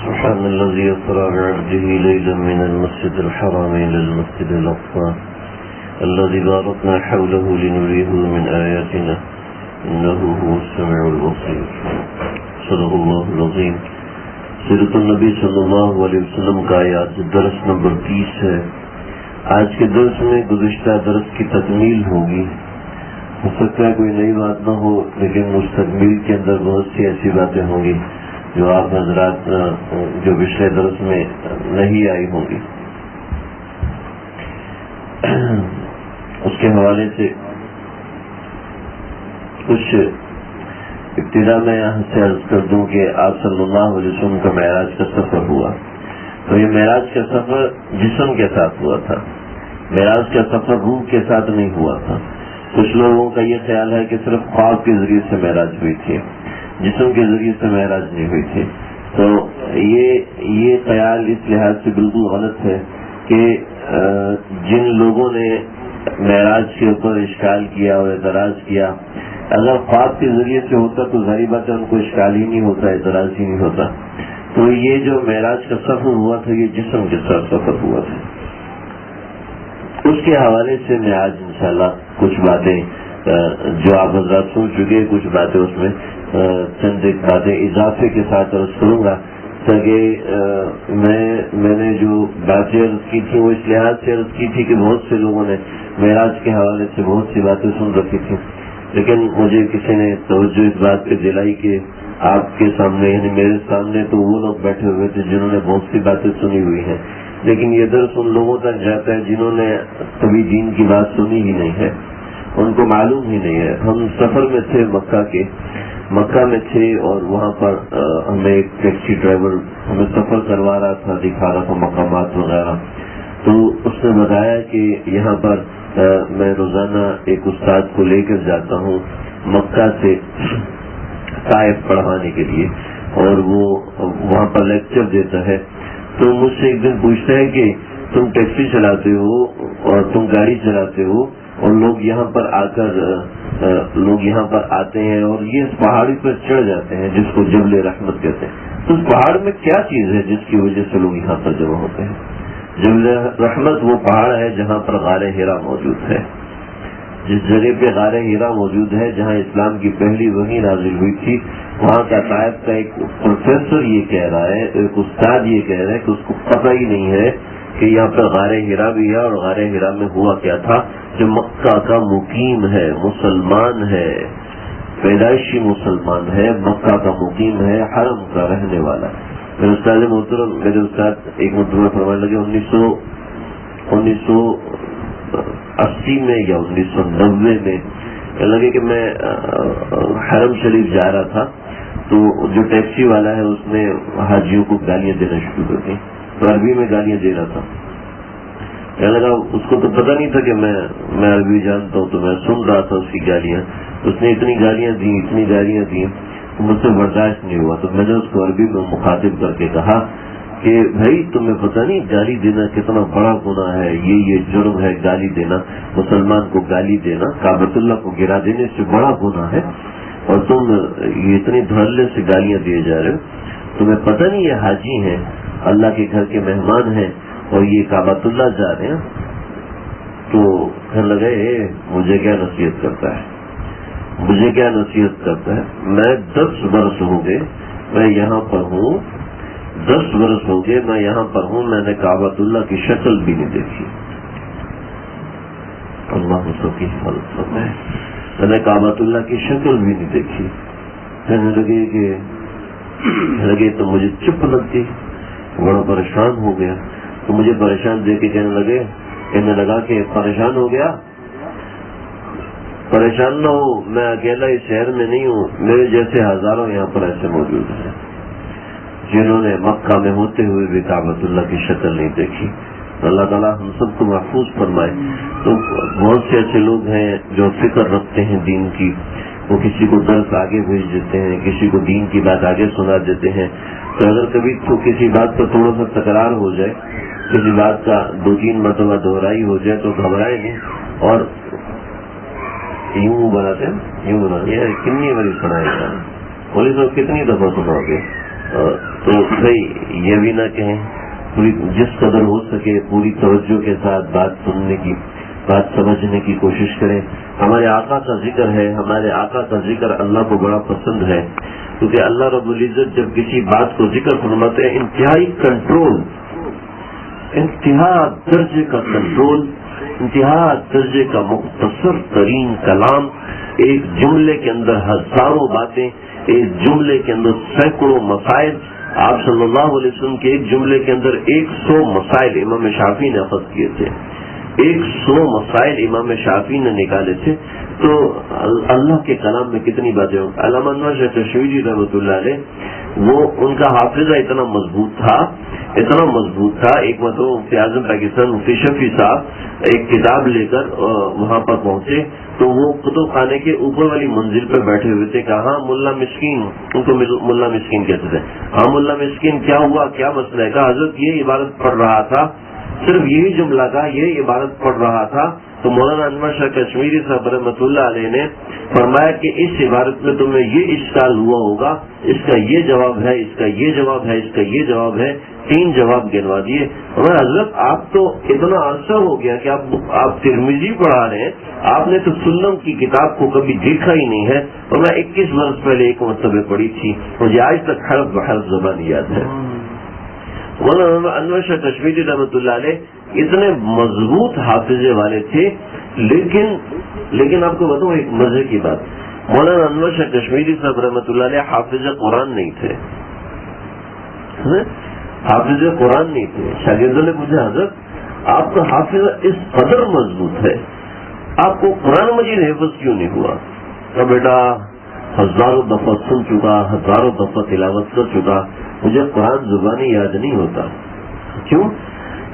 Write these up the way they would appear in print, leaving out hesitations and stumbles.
سبحان الذي أسرى بعبده ليلا من المسجد الحرام إلى المسجد الأقصى الذي باركنا حوله لنريه من آياتنا إنه هو السميع البصير. صدق الله العظيم. سیرت النبی صلی اللہ علیہ وسلم کا آج درس نمبر 30 ہے. آج کے درس میں گزشتہ درس کی تکمیل ہوگی. ہو سکتا ہے کوئی نئی بات نہ ہو، لیکن اس تکمیل کے اندر بہت سی ایسی باتیں ہوں گی جو آپ حضرات جو پچھلے درس میں نہیں آئی ہوں گی. اس کے حوالے سے کچھ ابتدا میں یہاں سے عرض کر دوں کہ آپ صلی اللہ علیہ وسلم کا معراج کا سفر ہوا، تو یہ معراج کا سفر جسم کے ساتھ ہوا تھا. معراج کا سفر روح کے ساتھ نہیں ہوا تھا. کچھ لوگوں کا یہ خیال ہے کہ صرف خواب کے ذریعے سے معراج ہوئی تھی، جسم کے ذریعے سے معراج نہیں ہوئی تھی. تو یہ خیال اس لحاظ سے بالکل غلط ہے کہ جن لوگوں نے معراج کے اوپر اشکال کیا اور اعتراض کیا، اگر خواب کے ذریعے سے ہوتا تو ظاہر بات ہے ان کو اشکال ہی نہیں ہوتا، اعتراض ہی نہیں ہوتا. تو یہ جو معراج کا سفر ہوا تھا یہ جسم کے ساتھ سفر ہوا تھا. اس کے حوالے سے میں آج انشاءاللہ کچھ باتیں جو آپ حضرات سن چکے، کچھ باتیں اس میں چند ایک باتیں اضافے کے ساتھ عرض کروں گا، تاکہ میں نے جو باتیں عرض کی تھی وہ اس لحاظ سے عرض کی تھی کہ بہت سے لوگوں نے معراج کے حوالے سے بہت سی باتیں سن رکھی تھی، لیکن مجھے کسی نے توجہ اس بات پہ دلائی کہ آپ کے سامنے یعنی میرے سامنے تو وہ لوگ بیٹھے ہوئے تھے جنہوں نے بہت سی باتیں سنی ہوئی ہیں، لیکن یہ درس ان لوگوں تک جاتا ہے جنہوں نے کبھی دین کی بات سنی ہی نہیں ہے، ان کو معلوم ہی نہیں ہے. ہم سفر میں تھے مکہ میں تھے، اور وہاں پر ہمیں ایک ٹیکسی ڈرائیور ہمیں سفر کروا رہا تھا، دکھا رہا تھا مقامات وغیرہ. تو اس نے بتایا کہ یہاں پر میں روزانہ ایک استاد کو لے کر جاتا ہوں مکہ سے طائف پڑھانے کے لیے، اور وہ وہاں پر لیکچر دیتا ہے. تو مجھ سے ایک دن پوچھتا ہے کہ تم ٹیکسی چلاتے ہو اور تم گاڑی چلاتے ہو اور لوگ یہاں پر آتے ہیں اور یہ اس پہاڑی پر چڑھ جاتے ہیں جس کو جبل رحمت کہتے ہیں. تو اس پہاڑ میں کیا چیز ہے جس کی وجہ سے لوگ یہاں پر جمع ہوتے ہیں؟ جبل رحمت وہ پہاڑ ہے جہاں پر غار ہرا موجود ہے. جس جگہ پہ غار ہرا موجود ہے، جہاں اسلام کی پہلی وحی نازل ہوئی تھی، وہاں کا طائف کا ایک پروفیسر یہ کہہ رہا ہے، ایک استاد یہ کہہ رہا ہے کہ اس کو پتہ ہی نہیں ہے کہ یہاں پر غار ہرا بھی ہے، اور غار ہرا میں ہوا کیا تھا. جو مکہ کا مقیم ہے، مسلمان ہے، پیدائشی مسلمان ہے، مکہ کا مقیم ہے، حرم کا رہنے والا ہے. میرے استاد محترم، میرے استاد ایک مرتبہ فرمانے لگے 1980 میں یا 1990 میں لگے کہ میں حرم شریف جا رہا تھا، تو جو ٹیکسی والا ہے اس نے حاجیوں کو گالیاں دینا شروع کر دی. تو عربی میں گالیاں دے رہا تھا. کہنے لگا اس کو تو پتہ نہیں تھا کہ میں عربی جانتا ہوں، تو میں سن رہا تھا اس کی گالیاں. اس نے اتنی گالیاں دی مجھ سے برداشت نہیں ہوا. تو میں نے اس کو عربی میں مخاطب کر کے کہا کہ بھائی تمہیں پتہ نہیں گالی دینا کتنا بڑا گناہ ہے، یہ جرم ہے گالی دینا، مسلمان کو گالی دینا کعبۃ اللہ کو گرا دینے سے بڑا گناہ ہے، اور تم یہ اتنی دھڑلے سے گالیاں دیے جا رہے ہو. تمہیں پتہ نہیں یہ حاجی ہیں، اللہ کے گھر کے مہمان ہیں، اور یہ کعبۃ اللہ جا رہے ہیں. تو کہنے لگے مجھے کیا نصیحت کرتا ہے. میں 10 برس ہو گئے میں یہاں پر ہوں، 10 برس ہو گئے میں یہاں پر ہوں، میں نے کعبۃ اللہ کی شکل بھی نہیں دیکھی. اللہ کی حفاظت فرمائے. میں نے کعبۃ اللہ کی شکل بھی نہیں دیکھی. کہنے لگے تو مجھے چپ لگتی، بڑا پریشان ہو گیا. تو مجھے پریشان دیکھ کے کہنے لگا کہ پریشان ہو گیا، پریشان نہ ہو، میں اکیلا اس شہر میں نہیں ہوں، میرے جیسے ہزاروں یہاں پر ایسے موجود ہیں جنہوں نے مکہ میں ہوتے ہوئے بھی کعبۃ اللہ کی شکل نہیں دیکھی. اللہ تعالیٰ ہم سب کو محفوظ فرمائے. تو بہت سے ایسے لوگ ہیں جو فکر رکھتے ہیں دین کی، وہ کسی کو درس آگے بھیج دیتے ہیں، کسی کو دین کی بات آگے سنا دیتے ہیں. تو اگر کبھی تو کسی بات پر تھوڑا سا تکرار ہو جائے، کسی بات کا 2-3 مرتبہ دہرائی ہو جائے تو گھبرائے نہیں، اور یوں بناتے ہیں، کنی باری سنائے گا مولوی صاحب کتنی دفعہ سنو گے؟ تو بھائی یہ بھی نہ کہیں، پوری جس قدر ہو سکے پوری توجہ کے ساتھ بات سننے کی، بات سمجھنے کی کوشش کریں. ہمارے آقا کا ذکر ہے، ہمارے آقا کا ذکر اللہ کو بڑا پسند ہے، کیونکہ اللہ رب العزت جب کسی بات کو ذکر فرماتے ہیں انتہائی کنٹرول، انتہا درجے کا کنٹرول، انتہا درجے کا مختصر ترین کلام، ایک جملے کے اندر ہزاروں باتیں، ایک جملے کے اندر سینکڑوں مسائل. آپ صلی اللہ علیہ وسلم کے ایک جملے کے اندر 100 مسائل امام شافعی نے اخذ کیے تھے، 100 مسائل امام شافعی نے نکالے تھے. تو اللہ کے کلام میں کتنی باتیں ہوں. علامہ انور شاہ کشمیری رحمۃ اللہ علیہ، وہ ان کا حافظہ اتنا مضبوط تھا، اتنا مضبوط تھا. ایک مرتبہ مفتی اعظم پاکستان مفتی شفیع صاحب ایک کتاب لے کر وہاں پر پہنچے تو وہ کتب خانے کے اوپر والی منزل پہ بیٹھے ہوئے تھے. کہا ملا مسکین، ان کو ملا مسکین کہتے تھے. ہاں ملا مسکین کیا ہوا، کیا مسئلہ ہے؟ کہا حضرت یہ عبارت پڑھ رہا تھا، صرف یہی جملہ کا یہ عبارت پڑھ رہا تھا تو مولانا انور شاہ کشمیری صاحب رحمۃ اللہ علیہ نے فرمایا کہ اس عبارت میں تمہیں یہ اشکال ہوا ہوگا، اس کا یہ جواب ہے، اس کا یہ جواب ہے، اس کا یہ جواب ہے. 3 جواب گنوا دیے. حضرت آپ تو اتنا عرصہ ہو گیا کہ آپ ترمذی پڑھا رہے ہیں، آپ نے تو سنن کی کتاب کو کبھی دیکھا ہی نہیں ہے. اور میں 21 برس پہلے ایک مرتبہ پڑھی تھی، مجھے آج تک حرف بحرف زبان یاد ہے. مولانا انور شاہ کشمیری رحمۃ اللہ علیہ اتنے مضبوط حافظے والے تھے. لیکن آپ کو بتاؤں ایک مزے کی بات، مولانا انور شاہ کشمیری صاحب رحمۃ اللہ علیہ حافظ قرآن نہیں تھے، حافظ قرآن نہیں تھے. شاگردوں نے پوچھا حضرت آپ کا حافظہ اس قدر مضبوط ہے، آپ کو قرآن مجید حفظ کیوں نہیں ہوا؟ تو بیٹا ہزاروں دفعہ سن چکا، ہزاروں دفعہ تلاوت کر چکا، مجھے قرآن زبانی یاد نہیں ہوتا. کیوں؟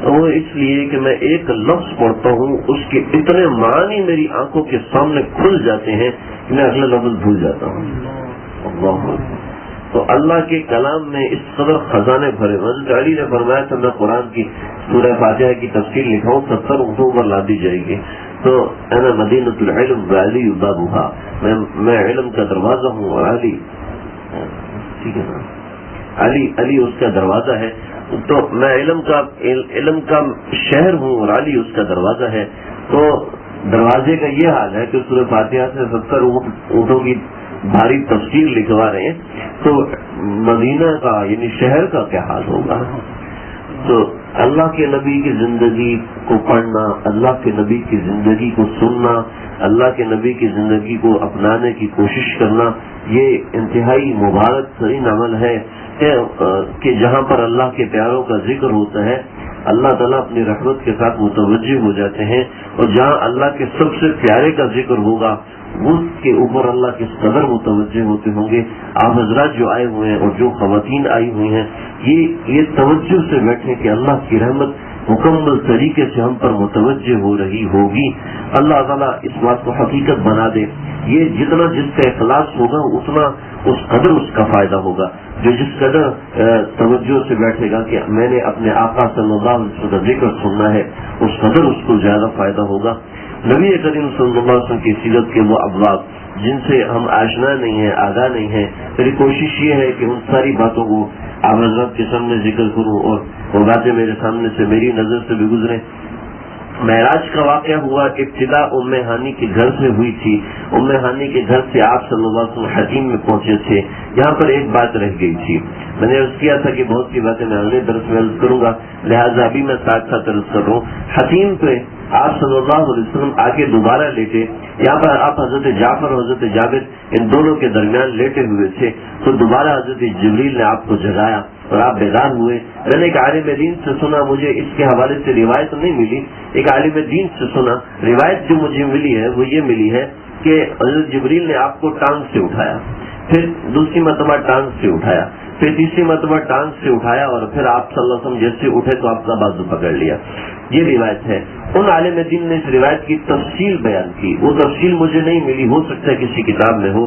وہ اس لیے کہ میں ایک لفظ پڑھتا ہوں، اس کے اتنے معنی میری آنکھوں کے سامنے کھل جاتے ہیں کہ میں اگلا لفظ بھول جاتا ہوں. اللہ، تو اللہ کے کلام میں اس قدر خزانے بھرے. حضرت علی نے فرمایا تھا میں قرآن کی سورہ فاتحہ کی تفسیر لکھاؤں 70 اونٹوں پر لا دی جائے گی. تو انا مدینۃ العلم وعلی بابها، میں علم کا دروازہ ہوں اور علی، ٹھیک ہے نا، علی اس کا دروازہ ہے. تو میں علم کا شہر ہوں اور علی اس کا دروازہ ہے. تو دروازے کا یہ حال ہے کہ سورہ فاتحہ سے 70 اونٹوں کی بھاری تفسیر لکھوا رہے ہیں، تو مدینہ کا یعنی شہر کا کیا حال ہوگا؟ تو اللہ کے نبی کی زندگی کو پڑھنا، اللہ کے نبی کی زندگی کو سننا، اللہ کے نبی کی زندگی کو اپنانے کی کوشش کرنا، یہ انتہائی مبارک ترین عمل ہے کہ جہاں پر اللہ کے پیاروں کا ذکر ہوتا ہے اللہ تعالیٰ اپنی رحمت کے ساتھ متوجہ ہو جاتے ہیں. اور جہاں اللہ کے سب سے پیارے کا ذکر ہوگا اس کے اوپر اللہ کس قدر متوجہ ہوتے ہوں گے. آپ حضرات جو آئے ہوئے ہیں اور جو خواتین آئی ہوئی ہیں، یہ توجہ سے بیٹھے کہ اللہ کی رحمت مکمل طریقے سے ہم پر متوجہ ہو رہی ہوگی. اللہ تعالیٰ اس بات کو حقیقت بنا دے. یہ جتنا جس کا اخلاص ہوگا اتنا اس قدر اس کا فائدہ ہوگا. جو جس قدر توجہ سے بیٹھے گا کہ میں نے اپنے آقا صلی اللہ علیہ وسلم کا ذکر سننا ہے، اس قدر اس کو زیادہ فائدہ ہوگا. نبی کریم صلی اللہ علیہ وسلم کی سیرت کے وہ ابواب جن سے ہم آشنا نہیں ہیں، آگاہ نہیں ہیں، میری کوشش یہ ہے کہ ان ساری باتوں کو آپ حضرات کے سامنے ذکر کروں اور وہ باتیں میرے سامنے سے میری نظر سے بھی گزریں. معراج کا واقعہ ہوا، ابتدا ام ہانی کے گھر سے ہوئی تھی. ام ہانی کے گھر سے آپ صلی اللہ علیہ وسلم حتیم میں پہنچے تھے. یہاں پر ایک بات رہ گئی تھی، میں نے عرض کیا تھا کہ بہت سی باتیں میں اگلے درس میں عرض کروں گا، لہٰذا ابھی میں ساتھ ساتھ عرض کر رہا ہوں. حتیم پہ آپ صلی اللہ علیہ وسلم آگے دوبارہ لیٹے. یہاں پر آپ حضرت جعفر اور حضرت جابر ان دونوں کے درمیان لیٹے ہوئے تھے. تو دوبارہ حضرت جبریل نے آپ کو جگایا اور آپ بیدار ہوئے. میں نے ایک عالم دین سے سنا، مجھے اس کے حوالے سے روایت نہیں ملی، ایک عالم دین سے سنا، روایت جو مجھے ملی ہے وہ یہ ملی ہے کہ حضرت جبریل نے آپ کو ٹانگ سے اٹھایا، پھر دوسری مرتبہ ٹانگ سے اٹھایا، پھر تیسری مرتبہ ٹانگ سے اٹھایا اور پھر آپ صلی اللہ علیہ وسلم جیسے اٹھے تو آپ کا بازو پکڑ لیا. یہ روایت ہے. ان عالم دین نے اس روایت کی تفصیل بیان کی. وہ تفصیل مجھے نہیں ملی، ہو سکتا ہے کسی کتاب میں ہو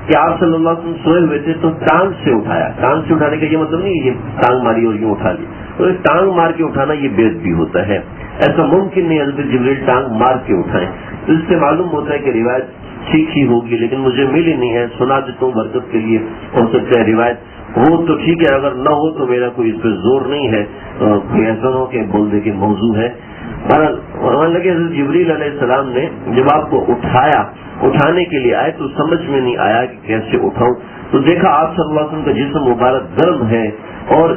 کہ آپ صلی اللہ علیہ وسلم سوئے ہوئے تھے تو ٹانگ سے اٹھایا. ٹانگ سے اٹھانے کا یہ مطلب نہیں یہ ٹانگ ماری اور یوں اٹھا لی. تو ٹانگ مار کے اٹھانا یہ بے ادبی ہوتا ہے، ایسا ممکن نہیں حضرت جبریل ٹانگ مار کے اٹھائیں. تو اس سے معلوم ہوتا ہے کہ روایت سیکھی ہوگی لیکن مجھے ملی نہیں ہے, سنا دیتا ہوں برکت کے لیے, ہو سکتا ہے روایت ہو تو ٹھیک ہے, اگر نہ ہو تو میرا کوئی اس پہ زور نہیں ہے, کوئی ایسا ہو کہ بول دے کہ موضوع ہے. لگے حضرت جبریل علیہ السلام نے جب آپ کو اٹھانے کے لیے آئے تو سمجھ میں نہیں آیا کہ کیسے اٹھاؤں, تو دیکھا آپ صلی اللہ علیہ وسلم کا جسم مبارک گرم ہے اور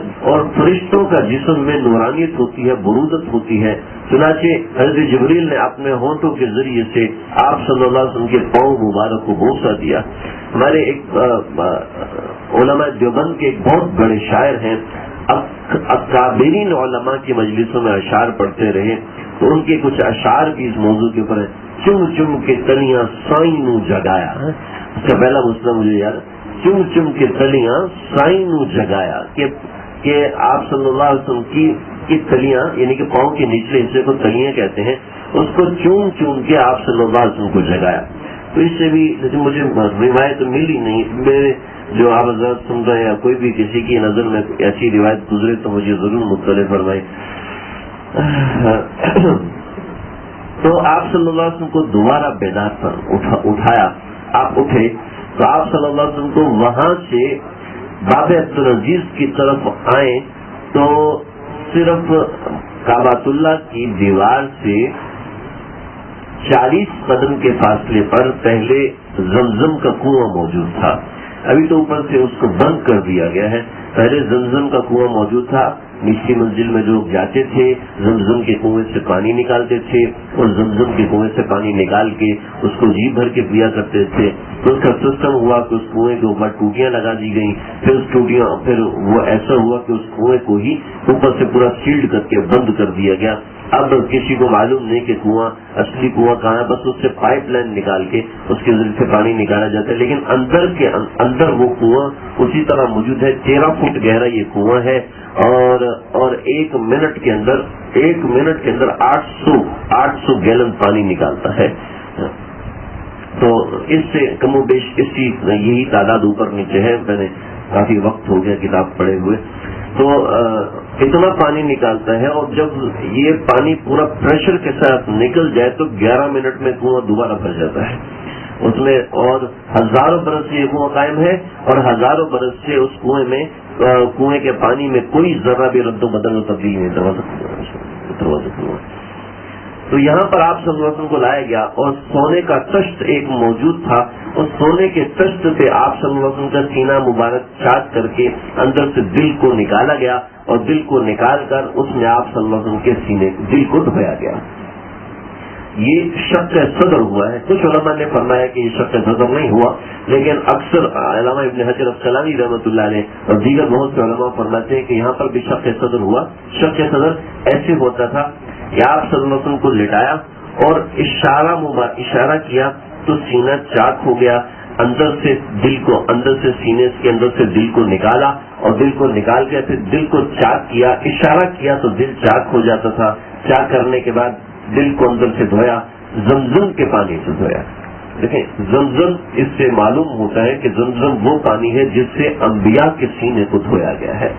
فرشتوں کا جسم میں نورانیت ہوتی ہے, برودت ہوتی ہے. چنانچہ حضرت جبریل نے اپنے ہونٹوں کے ذریعے سے آپ صلی اللہ علیہ وسلم کے پاؤں مبارک کو بوسہ دیا. ہمارے ایک علماء دیوبند کے ایک بہت بڑے شاعر ہیں, اکابرین علماء کی مجلسوں میں اشعار پڑھتے رہے, تو ان کے کچھ اشعار بھی اس موضوع کے اوپر ہیں. چم چم کے تلیاں سائیں نو جگایا, اس کا پہلا مسئلہ مجھے یاد, چم چم کے تلیاں سائیں نو جگایا, کہ آپ صلی اللہ علیہ وسلم کی تلیاں یعنی کہ پاؤں کے نچلے حصے کو تلیاں کہتے ہیں, اس کو چوم چوم کے آپ صلی اللہ علیہ وسلم کو جگایا. تو اس سے بھی مجھے روایت ملی نہیں, میرے جو آپ حضرات سن رہے ہیں یا کوئی بھی کسی کی نظر میں ایسی روایت گزرے تو مجھے ضرور مطلع فرمائے. تو آپ صلی اللہ علیہ وسلم کو دوبارہ بیدار پر اٹھایا, آپ اٹھے تو آپ صلی اللہ علیہ وسلم کو وہاں سے باب عبدالعزیز کی طرف آئے تو صرف کعبۃ اللہ کی دیوار سے 40 قدم کے فاصلے پر پہلے زمزم کا کنواں موجود تھا. ابھی تو اوپر سے اس کو بند کر دیا گیا ہے. پہلے زمزم کا کنواں موجود تھا, نچلی منزل میں لوگ جاتے تھے, زمزم کے کنویں سے پانی نکالتے تھے اور زمزم کے کنویں سے پانی نکال کے اس کو جی بھر کے پیا کرتے تھے. تو اس کا سسٹم ہوا کہ اس کنویں کے اوپر ٹوٹیاں لگا دی گئیں, پھر وہ ایسا ہوا کہ اس کنویں کو ہی اوپر سے پورا سیلڈ کر کے بند کر دیا گیا. اب کسی کو معلوم نہیں کہ کنواں اصلی کنواں کہاں ہے, بس اس سے پائپ لائن نکال کے اس کے ذریعے سے پانی نکالا جاتا ہے. لیکن اندر وہ کنواں اسی طرح موجود ہے. 13 فٹ گہرا یہ کنواں ہے اور ایک منٹ کے اندر 800 گیلن پانی نکالتا ہے. تو اس سے کم و بیش یہی تعداد اوپر نیچے ہے. میں نے کافی وقت ہو گیا کتاب پڑھے ہوئے. تو اتنا پانی نکالتا ہے, اور جب یہ پانی پورا پریشر کے ساتھ نکل جائے تو 11 منٹ میں کنواں دوبارہ بھر جاتا ہے اس میں. اور ہزاروں برس سے یہ کنواں قائم ہے, اور ہزاروں برس سے اس کنویں کے پانی میں کوئی ذرہ بھی رد و بدل و تبدیلی نہیں. دروازہ تو یہاں پر آپ صلی اللہ علیہ وسلم کو لایا گیا, اور سونے کا تشت ایک موجود تھا. اس سونے کے تشت پہ آپ صلی اللہ علیہ وسلم کا سینہ مبارک چاک کر کے اندر سے دل کو نکالا گیا, اور دل کو نکال کر اس میں آپ صلی اللہ علیہ وسلم کے سینے دل کو دھویا گیا. یہ شق صدر ہوا ہے. کچھ علماء نے فرمایا کہ یہ شق صدر نہیں ہوا, لیکن اکثر علامہ ابن حجر عسقلانی رحمۃ اللہ علیہ اور دیگر بہت سے علماء فرماتے ہیں کہ یہاں پر بھی شق صدر ہوا. شق صدر ایسے ہوتا تھا کہ آپ صلی اللہ علیہ وسلم کو لٹایا اور اشارہ کیا تو سینہ چاک ہو گیا. اندر سے سینے کے اندر سے دل کو نکالا, اور دل کو نکال کے پھر دل کو چاک کیا, اشارہ کیا تو دل چاک ہو جاتا تھا. چاک کرنے کے بعد دل کو اندر سے دھویا, زمزم کے پانی سے دھویا. دیکھیں زمزم, اس سے معلوم ہوتا ہے کہ زمزم وہ پانی ہے جس سے انبیاء کے سینے کو دھویا گیا ہے,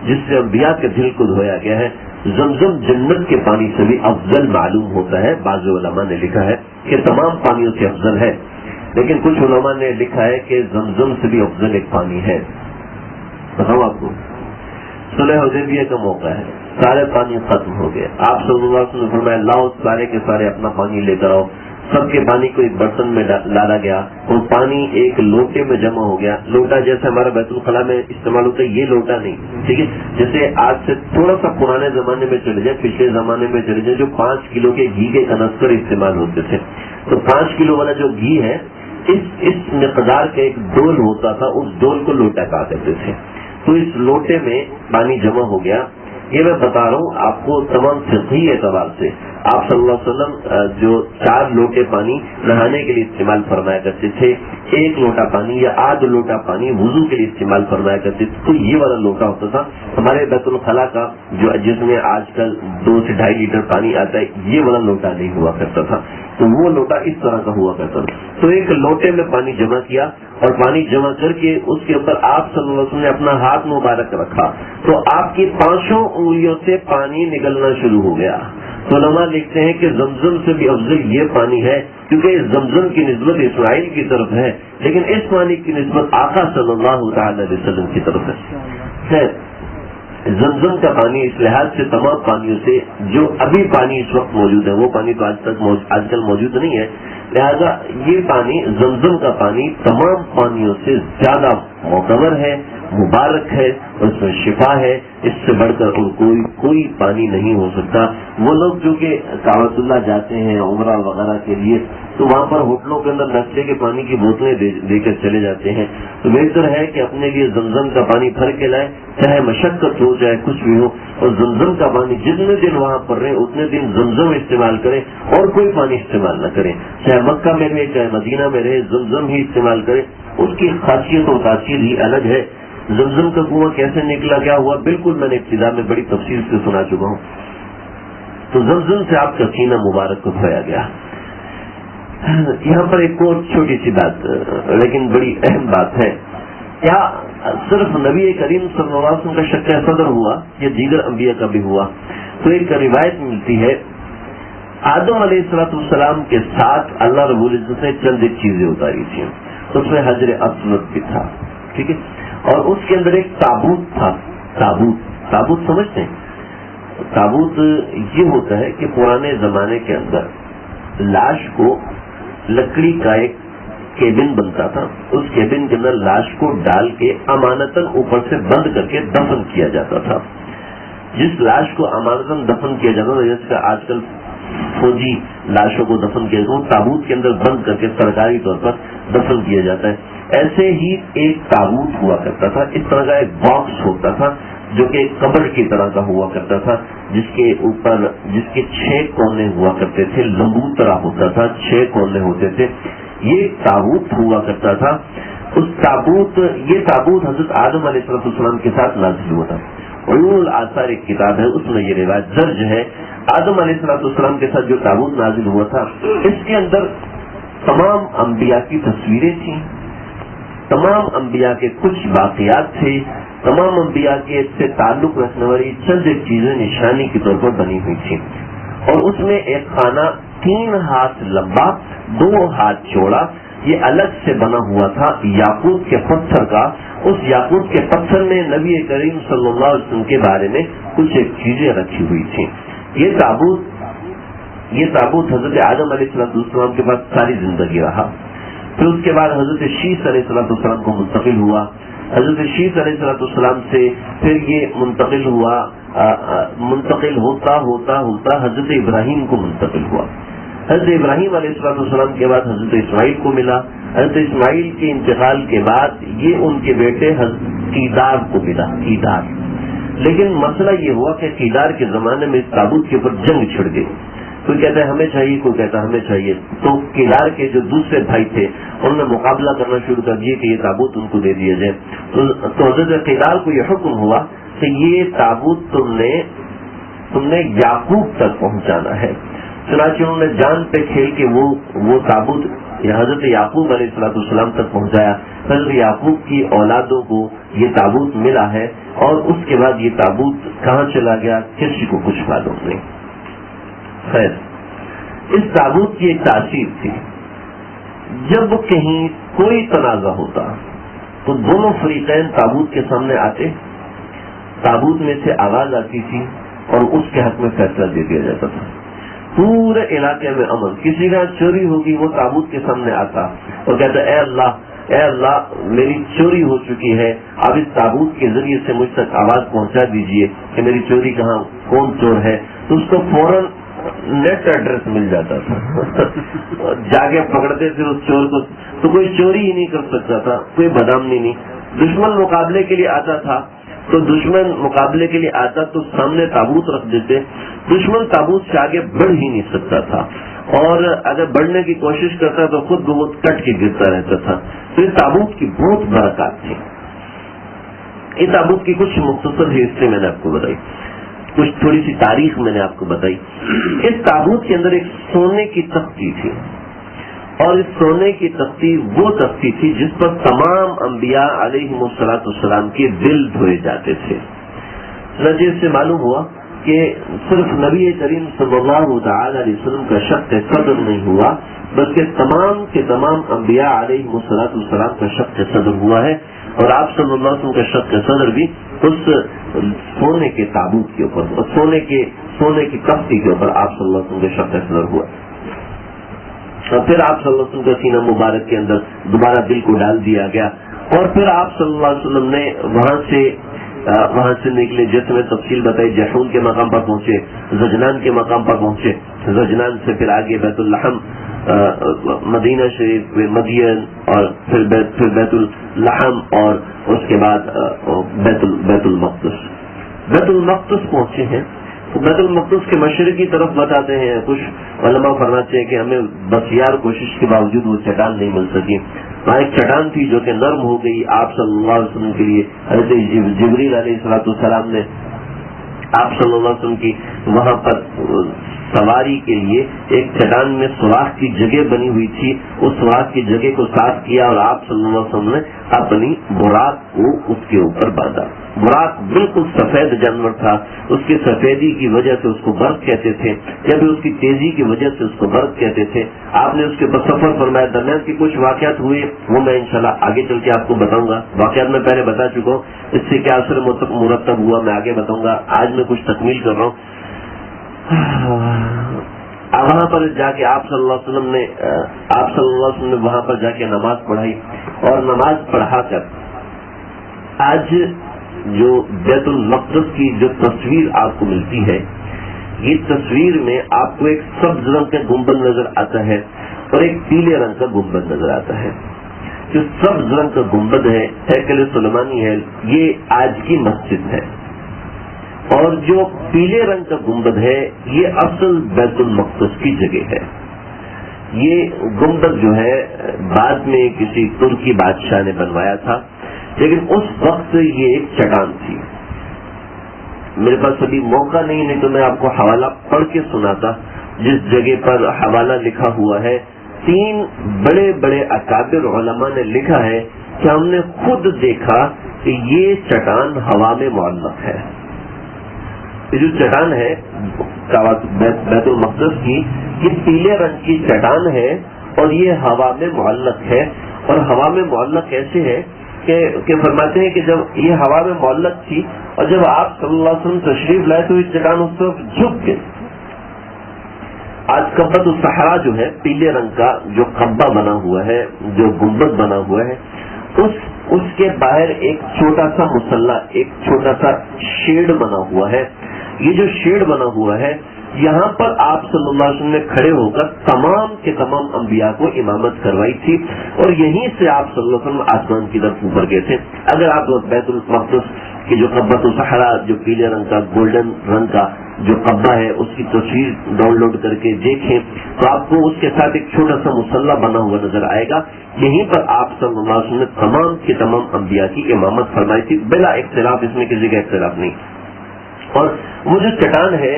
جس سے انبیاء کے دل کو دھویا گیا ہے. زمزم جنت کے پانی سے بھی افضل معلوم ہوتا ہے. بعض علماء نے لکھا ہے کہ تمام پانیوں سے افضل ہے, لیکن کچھ علماء نے لکھا ہے کہ زمزم سے بھی افضل ایک پانی ہے. بتاؤں آپ کو, صلح حدیبیہ کا موقع ہے, سارے پانی ختم ہو گئے. آپ صلی اللہ علیہ وسلم نے فرمایا لاؤ سارے کے سارے اپنا پانی لے کر آؤ. سب کے پانی کو ایک برتن میں ڈالا گیا, اور پانی ایک لوٹے میں جمع ہو گیا. لوٹا جیسے ہمارا بیت الخلاء میں استعمال ہوتا ہے, یہ لوٹا نہیں, ٹھیک ہے. جیسے آج سے تھوڑا سا پرانے زمانے میں چلے جائیں, پچھلے زمانے میں چلے جائیں, جو 5 کلو کے گھی کے کنستر استعمال ہوتے تھے, تو 5 کلو والا جو گھی ہے اس مقدار کا ایک ڈول ہوتا تھا, اس ڈول کو لوٹا کہا کرتے تھے. تو اس لوٹے میں پانی جمع ہو گیا. یہ میں بتا رہا ہوں آپ کو تمام فقہی اعتبار سے. آپ صلی اللہ علیہ وسلم جو 4 لوٹے پانی نہانے کے لیے استعمال فرمایا کرتے تھے, 1 لوٹا پانی یا آدھ لوٹا پانی وضو کے لیے استعمال فرمایا کرتے تھے. تو یہ والا لوٹا ہوتا تھا. ہمارے بیت الخلاء کا جس میں آج کل 2 سے 2.5 لیٹر پانی آتا ہے, یہ والا لوٹا نہیں ہوا کرتا تھا. تو وہ لوٹا اس طرح کا ہوا کرتا تھا. تو ایک لوٹے میں پانی جمع کیا, اور پانی جمع کر کے اس کے اوپر آپ صلی اللہ علیہ وسلم نے اپنا ہاتھ مبارک رکھا, تو آپ کی 5 انگلیوں سے پانی نکلنا شروع ہو گیا. تو علماء لکھتے ہیں کہ زمزم سے بھی افضل یہ پانی ہے کیونکہ اس زمزم کی نسبت اسرائیل کی طرف ہے، لیکن اس پانی کی نسبت آقا صلی اللہ تعالی علیہ وسلم کی طرف ہے۔ زمزم کا پانی اس لحاظ سے تمام پانیوں سے، جو ابھی پانی اس وقت موجود ہے وہ پانی تو آج کل موجود نہیں ہے، لہذا یہ پانی زمزم کا پانی تمام پانیوں سے زیادہ معتبر ہے، مبارک ہے، اس میں شفا ہے، اس سے بڑھ کر اور کوئی پانی نہیں ہو سکتا۔ وہ لوگ جو کہ کعبۃ اللہ جاتے ہیں عمرہ وغیرہ کے لیے، تو وہاں پر ہوٹلوں کے اندر نشے کے پانی کی بوتلیں دے کر چلے جاتے ہیں، تو بہتر ہے کہ اپنے لیے زمزم کا پانی بھر کے لائے، چاہے مشقت ہو چاہے کچھ بھی ہو، اور زمزم کا پانی جتنے دن وہاں پر رہے اتنے دن زمزم استعمال کریں اور کوئی پانی استعمال نہ کریں، چاہے مکہ میں رہے چاہے مدینہ میں رہے، زمزم ہی استعمال کریں۔ اس کی خاصیت اور تاثیر ہی الگ ہے۔ زمزم کا کنواں کیسے نکلا، کیا ہوا، بالکل میں نے ابتدا میں بڑی تفصیل سے سنا چکا ہوں۔ تو زمزم سے آپ کا سینہ مبارک کو دھویا گیا۔ یہاں پر ایک اور چھوٹی سی بات لیکن بڑی اہم بات ہے، کیا صرف نبی کریم صلی اللہ علیہ وسلم کا شق صدر ہوا یا دیگر انبیاء کا بھی ہوا؟ تو ایک روایت ملتی ہے آدم علیہ السلام کے ساتھ اللہ رب العزت نے چند ایک چیزیں اتاری تھیں، اس میں حجر اسود بھی تھا، ٹھیک ہے، اور اس کے اندر ایک تابوت تھا۔ تابوت سمجھتے ہیں؟ تابوت یہ ہوتا ہے کہ پرانے زمانے کے اندر لاش کو لکڑی کا ایک کیبن بنتا تھا، اس کیبن کے اندر لاش کو ڈال کے امانتاً اوپر سے بند کر کے دفن کیا جاتا تھا۔ جس لاش کو امانتاً دفن کیا جاتا تھا، جیسے آج کل فوجی لاشوں کو دفن کیا جاتا ہے، تابوت کے اندر بند کر کے سرکاری طور پر دفن کیا جاتا ہے، ایسے ہی ایک تابوت ہوا کرتا تھا۔ اس طرح کا ایک باکس ہوتا تھا جو کہ قبر کی طرح کا ہوا کرتا تھا، جس کے اوپر جس کے 6 کونے ہوا کرتے تھے، لمبو طرح ہوتا تھا، 6 کونے ہوتے تھے، یہ تابوت ہوا کرتا تھا۔ یہ تابوت حضرت آدم علیہ السلام کے ساتھ نازل ہوا تھا۔ عیون الآثار ایک کتاب ہے، اس میں یہ روایت درج ہے، آدم علیہ السلام کے ساتھ جو تابوت نازل ہوا تھا، اس کے اندر تمام انبیاء کی تصویریں تھیں، تمام انبیاء کے کچھ واقعات تھے، تمام انبیاء کے سے تعلق رکھنے والی چند ایک چیزیں نشانی کے طور پر بنی ہوئی تھیں، اور اس میں ایک خانہ 3 ہاتھ لمبا 2 ہاتھ چوڑا، یہ الگ سے بنا ہوا تھا یاقوت کے پتھر کا۔ اس یاقوت کے پتھر میں نبی کریم صلی اللہ علیہ وسلم کے بارے میں کچھ ایک چیزیں رکھی ہوئی تھیں۔ یہ تابوت حضرت آدم علیہ السلام کے پاس ساری زندگی رہا، پھر اس کے بعد حضرت شیس علیہ السلام کو منتقل ہوا، حضرت شیس علیہ السلام سے پھر یہ منتقل ہوتا حضرت ابراہیم کو منتقل ہوا، حضرت ابراہیم علیہ السلام کے بعد حضرت اسماعیل کو ملا، حضرت اسماعیل کے انتقال کے بعد یہ ان کے بیٹے حضرت قیدار کو ملا، قیدار۔ لیکن مسئلہ یہ ہوا کہ قیدار کے زمانے میں اس تابوت کے اوپر جنگ چھڑ گئی، کوئی کہتا ہے ہمیں چاہیے، کوئی کہتا ہے ہمیں چاہیے، تو قیدار کے جو دوسرے بھائی تھے انہوں نے مقابلہ کرنا شروع کر دیا کہ یہ تابوت ان کو دے دیا جائے۔ تو حضرت قیدار کو یہ حکم ہوا کہ یہ تابوت تم نے یعقوب تک پہنچانا ہے، چنانچہ انہوں نے جان پہ کھیل کے وہ تابوت حضرت یعقوب علیہ السلام تک پہنچایا۔ حضرت یعقوب کی اولادوں کو یہ تابوت ملا ہے، اور اس کے بعد یہ تابوت کہاں چلا گیا کسی کو کچھ معلوم نہیں۔ خیر، اس تابوت کی ایک تاثیر تھی، جب کہیں کوئی تنازع ہوتا تو دونوں فریقین تابوت کے سامنے آتے، تابوت میں سے آواز آتی تھی اور اس کے حق میں فیصلہ دے دیا جاتا تھا۔ پورے علاقے میں امن، کسی کا چوری ہوگی وہ تابوت کے سامنے آتا اور کہتا اے اللہ میری چوری ہو چکی ہے، آپ اس تابوت کے ذریعے سے مجھ تک آواز پہنچا دیجئے کہ میری چوری کہاں، کون چور ہے، تو اس کو فوراً نیٹ ایڈریس مل جاتا تھا جا کے پکڑتے تھے اس چور کو، تو کوئی چوری ہی نہیں کر سکتا تھا، کوئی بدامنی نہیں۔ دشمن مقابلے کے لیے آتا تھا تو سامنے تابوت رکھ دیتے، دشمن تابوت سے آگے بڑھ ہی نہیں سکتا تھا، اور اگر بڑھنے کی کوشش کرتا تو خود بہت کٹ کے گرتا رہتا تھا۔ تو اس تابوت کی بہت برکات تھی۔ اس تابوت کی کچھ مختصر حصے میں نے آپ کو بتائی، کچھ تھوڑی سی تاریخ میں نے آپ کو بتائی۔ اس تابوت کے اندر ایک سونے کی تختی تھی، اور اس سونے کی تختی وہ تختی تھی جس پر تمام انبیاء علیہم الصلوۃ والسلام کے دل دھوئے جاتے تھے۔ چنانچہ اس سے معلوم ہوا کہ صرف نبی کریم صلی اللہ تعالی علیہ وسلم کا شق صدر نہیں ہوا بلکہ تمام کے تمام انبیاء علیہ السلام کا شق صدر ہوا ہے، اور آپ صلی اللہ علیہ وسلم کا شق صدر بھی اس سونے کے تابوت کے اوپر، سونے کی کشتی کے اوپر آپ صلی اللہ علیہ وسلم کا شق صدر ہوا، اور پھر آپ صلی اللہ علیہ وسلم کا سینہ مبارک کے اندر دوبارہ دل کو ڈال دیا گیا، اور پھر آپ صلی اللہ علیہ وسلم نے وہاں سے نکلے، جیسے میں تفصیل بتائی، جحون کے مقام پر پہنچے، زجنان کے مقام پر پہنچے، زجنان سے پھر آگے بیت اللحم، مدینہ شریف، مدین، اور پھر بیت اللحم، اور اس کے بعد بیت المقدس پہنچے ہیں۔ بیت المقدس کے مشرقی طرف بتاتے ہیں کچھ علماء فرماتے ہیں کہ ہمیں بس یار کوشش کے باوجود وہ چٹان نہیں مل سکی، وہاں ایک چٹان تھی جو کہ نرم ہو گئی آپ صلی اللہ علیہ وسلم کے لیے، حضرت جبریل علیہ السلام نے آپ صلی اللہ علیہ وسلم کی وہاں پر سواری کے لیے ایک چٹان میں سوراخ کی جگہ بنی ہوئی تھی، اس سوراخ کی جگہ کو صاف کیا اور آپ صلی اللہ علیہ وسلم نے اپنی براق کو اس کے اوپر باندھا۔ براق بالکل سفید جانور تھا، اس کی سفیدی کی وجہ سے اس کو برق کہتے تھے، یا بھی اس کی تیزی کی وجہ سے اس کو برق کہتے تھے۔ آپ نے اس کے اوپر سفر فرمایا، درمیان کی کچھ واقعات ہوئے وہ میں انشاءاللہ آگے چل کے آپ کو بتاؤں گا، واقعات میں پہلے بتا چکا ہوں، اس سے کیا اثر مرتب ہوا میں آگے بتاؤں گا، آج میں کچھ تکمیل کر رہا ہوں۔ وہاں پر جا کے آپ صلی اللہ علیہ وسلم نے وہاں پر جا کے نماز پڑھائی، اور نماز پڑھا کر آج جو بیت المقدس کی جو تصویر آپ کو ملتی ہے، یہ تصویر میں آپ کو ایک سبز رنگ کا گنبد نظر آتا ہے اور ایک پیلے رنگ کا گنبد نظر آتا ہے۔ جو سبز رنگ کا گنبد ہے، ہیکل سلیمانی ہے، یہ آج کی مسجد ہے، اور جو پیلے رنگ کا گنبد ہے یہ اصل بیت المقدس کی جگہ ہے۔ یہ گنبد جو ہے بعد میں کسی ترکی بادشاہ نے بنوایا تھا، لیکن اس وقت یہ ایک چٹان تھی۔ میرے پاس ابھی موقع نہیں تو میں آپ کو حوالہ پڑھ کے سناتا، جس جگہ پر حوالہ لکھا ہوا ہے، 3 بڑے بڑے اکابر علماء نے لکھا ہے کہ ہم نے خود دیکھا کہ یہ چٹان ہوا میں معلق ہے۔ یہ جو چٹان ہے بیت المقدس کی، یہ پیلے رنگ کی چٹان ہے اور یہ ہوا میں معلق ہے، اور ہوا میں معلق ایسے ہے کہ فرماتے ہیں کہ جب یہ ہوا میں معلق تھی اور جب آپ صلی اللہ علیہ وسلم تشریف لائے تو یہ چٹان اس طرف جھک گئی۔ آج قبۃ الصحرا جو ہے پیلے رنگ کا جو قبہ بنا ہوا ہے، جو گنبد بنا ہوا ہے، اس کے باہر ایک چھوٹا سا مصلی، ایک چھوٹا سا شیڈ بنا ہوا ہے۔ یہ جو شیڈ بنا ہوا ہے، یہاں پر آپ صلی اللہ علیہ وسلم نے کھڑے ہو کر تمام کے تمام انبیاء کو امامت کروائی تھی، اور یہیں سے آپ صلی اللہ علیہ وسلم آسمان کی طرف اوپر گئے تھے۔ اگر آپ بیت المقدس کی جو قبۃ الصحرا جو پیلے رنگ کا گولڈن رنگ کا جو قبہ ہے اس کی تصویر ڈاؤن لوڈ کر کے دیکھیں تو آپ کو اس کے ساتھ ایک چھوٹا سا مصلی بنا ہوا نظر آئے گا۔ یہیں پر آپ صلی اللہ علیہ وسلم نے تمام کے تمام انبیاء کی امامت فرمائی تھی بلا اختلاف، اس میں کسی کا اختلاف نہیں۔ اور وہ جو چٹان ہے،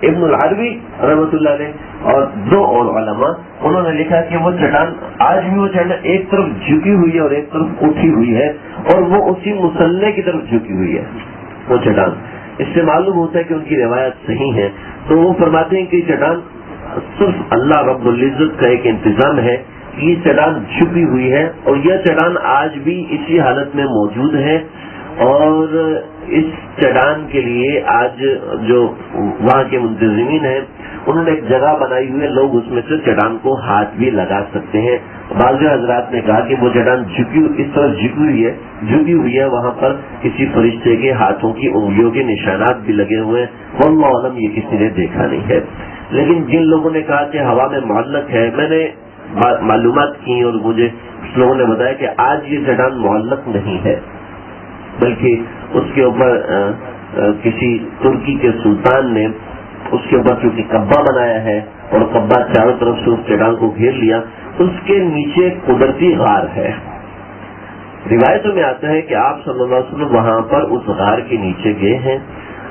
ابن العربی رحمۃ اللہ علیہ اور 2 اور علماء انہوں نے لکھا کہ وہ چٹان آج بھی وہ چٹان ایک طرف جھکی ہوئی ہے اور ایک طرف اٹھی ہوئی ہے، اور وہ اسی مصلی کی طرف جھکی ہوئی ہے وہ چٹان۔ اس سے معلوم ہوتا ہے کہ ان کی روایت صحیح ہے۔ تو وہ فرماتے ہیں کہ یہ چٹان صرف اللہ رب العزت کا ایک انتظام ہے، یہ چٹان جھکی ہوئی ہے، اور یہ چٹان آج بھی اسی حالت میں موجود ہے، اور اس چٹان کے لیے آج جو وہاں کے منتظمین ہیں انہوں نے ایک جگہ بنائی ہوئی ہے، لوگ اس میں سے چٹان کو ہاتھ بھی لگا سکتے ہیں۔ بعض حضرات نے کہا کہ وہ چٹان اس طرح جھکی ہوئی ہے، وہاں پر کسی فرشتے کے ہاتھوں کی انگلیوں کے نشانات بھی لگے ہوئے ہیں، واللہ اعلم یہ کسی نے دیکھا نہیں ہے۔ لیکن جن لوگوں نے کہا کہ ہوا میں معلق ہے، میں نے معلومات کی اور مجھے اس لوگوں نے بتایا کہ آج یہ چٹان معلق نہیں ہے، بلکہ اس کے اوپر کسی ترکی کے سلطان نے اس کے اوپر چونکہ قبہ بنایا ہے اور قبہ چاروں طرف سے اس چٹان کو گھیر لیا، اس کے نیچے قدرتی غار ہے۔ روایتوں میں آتا ہے کہ آپ صلی اللہ علیہ وسلم وہاں پر اس غار کے نیچے گئے ہیں،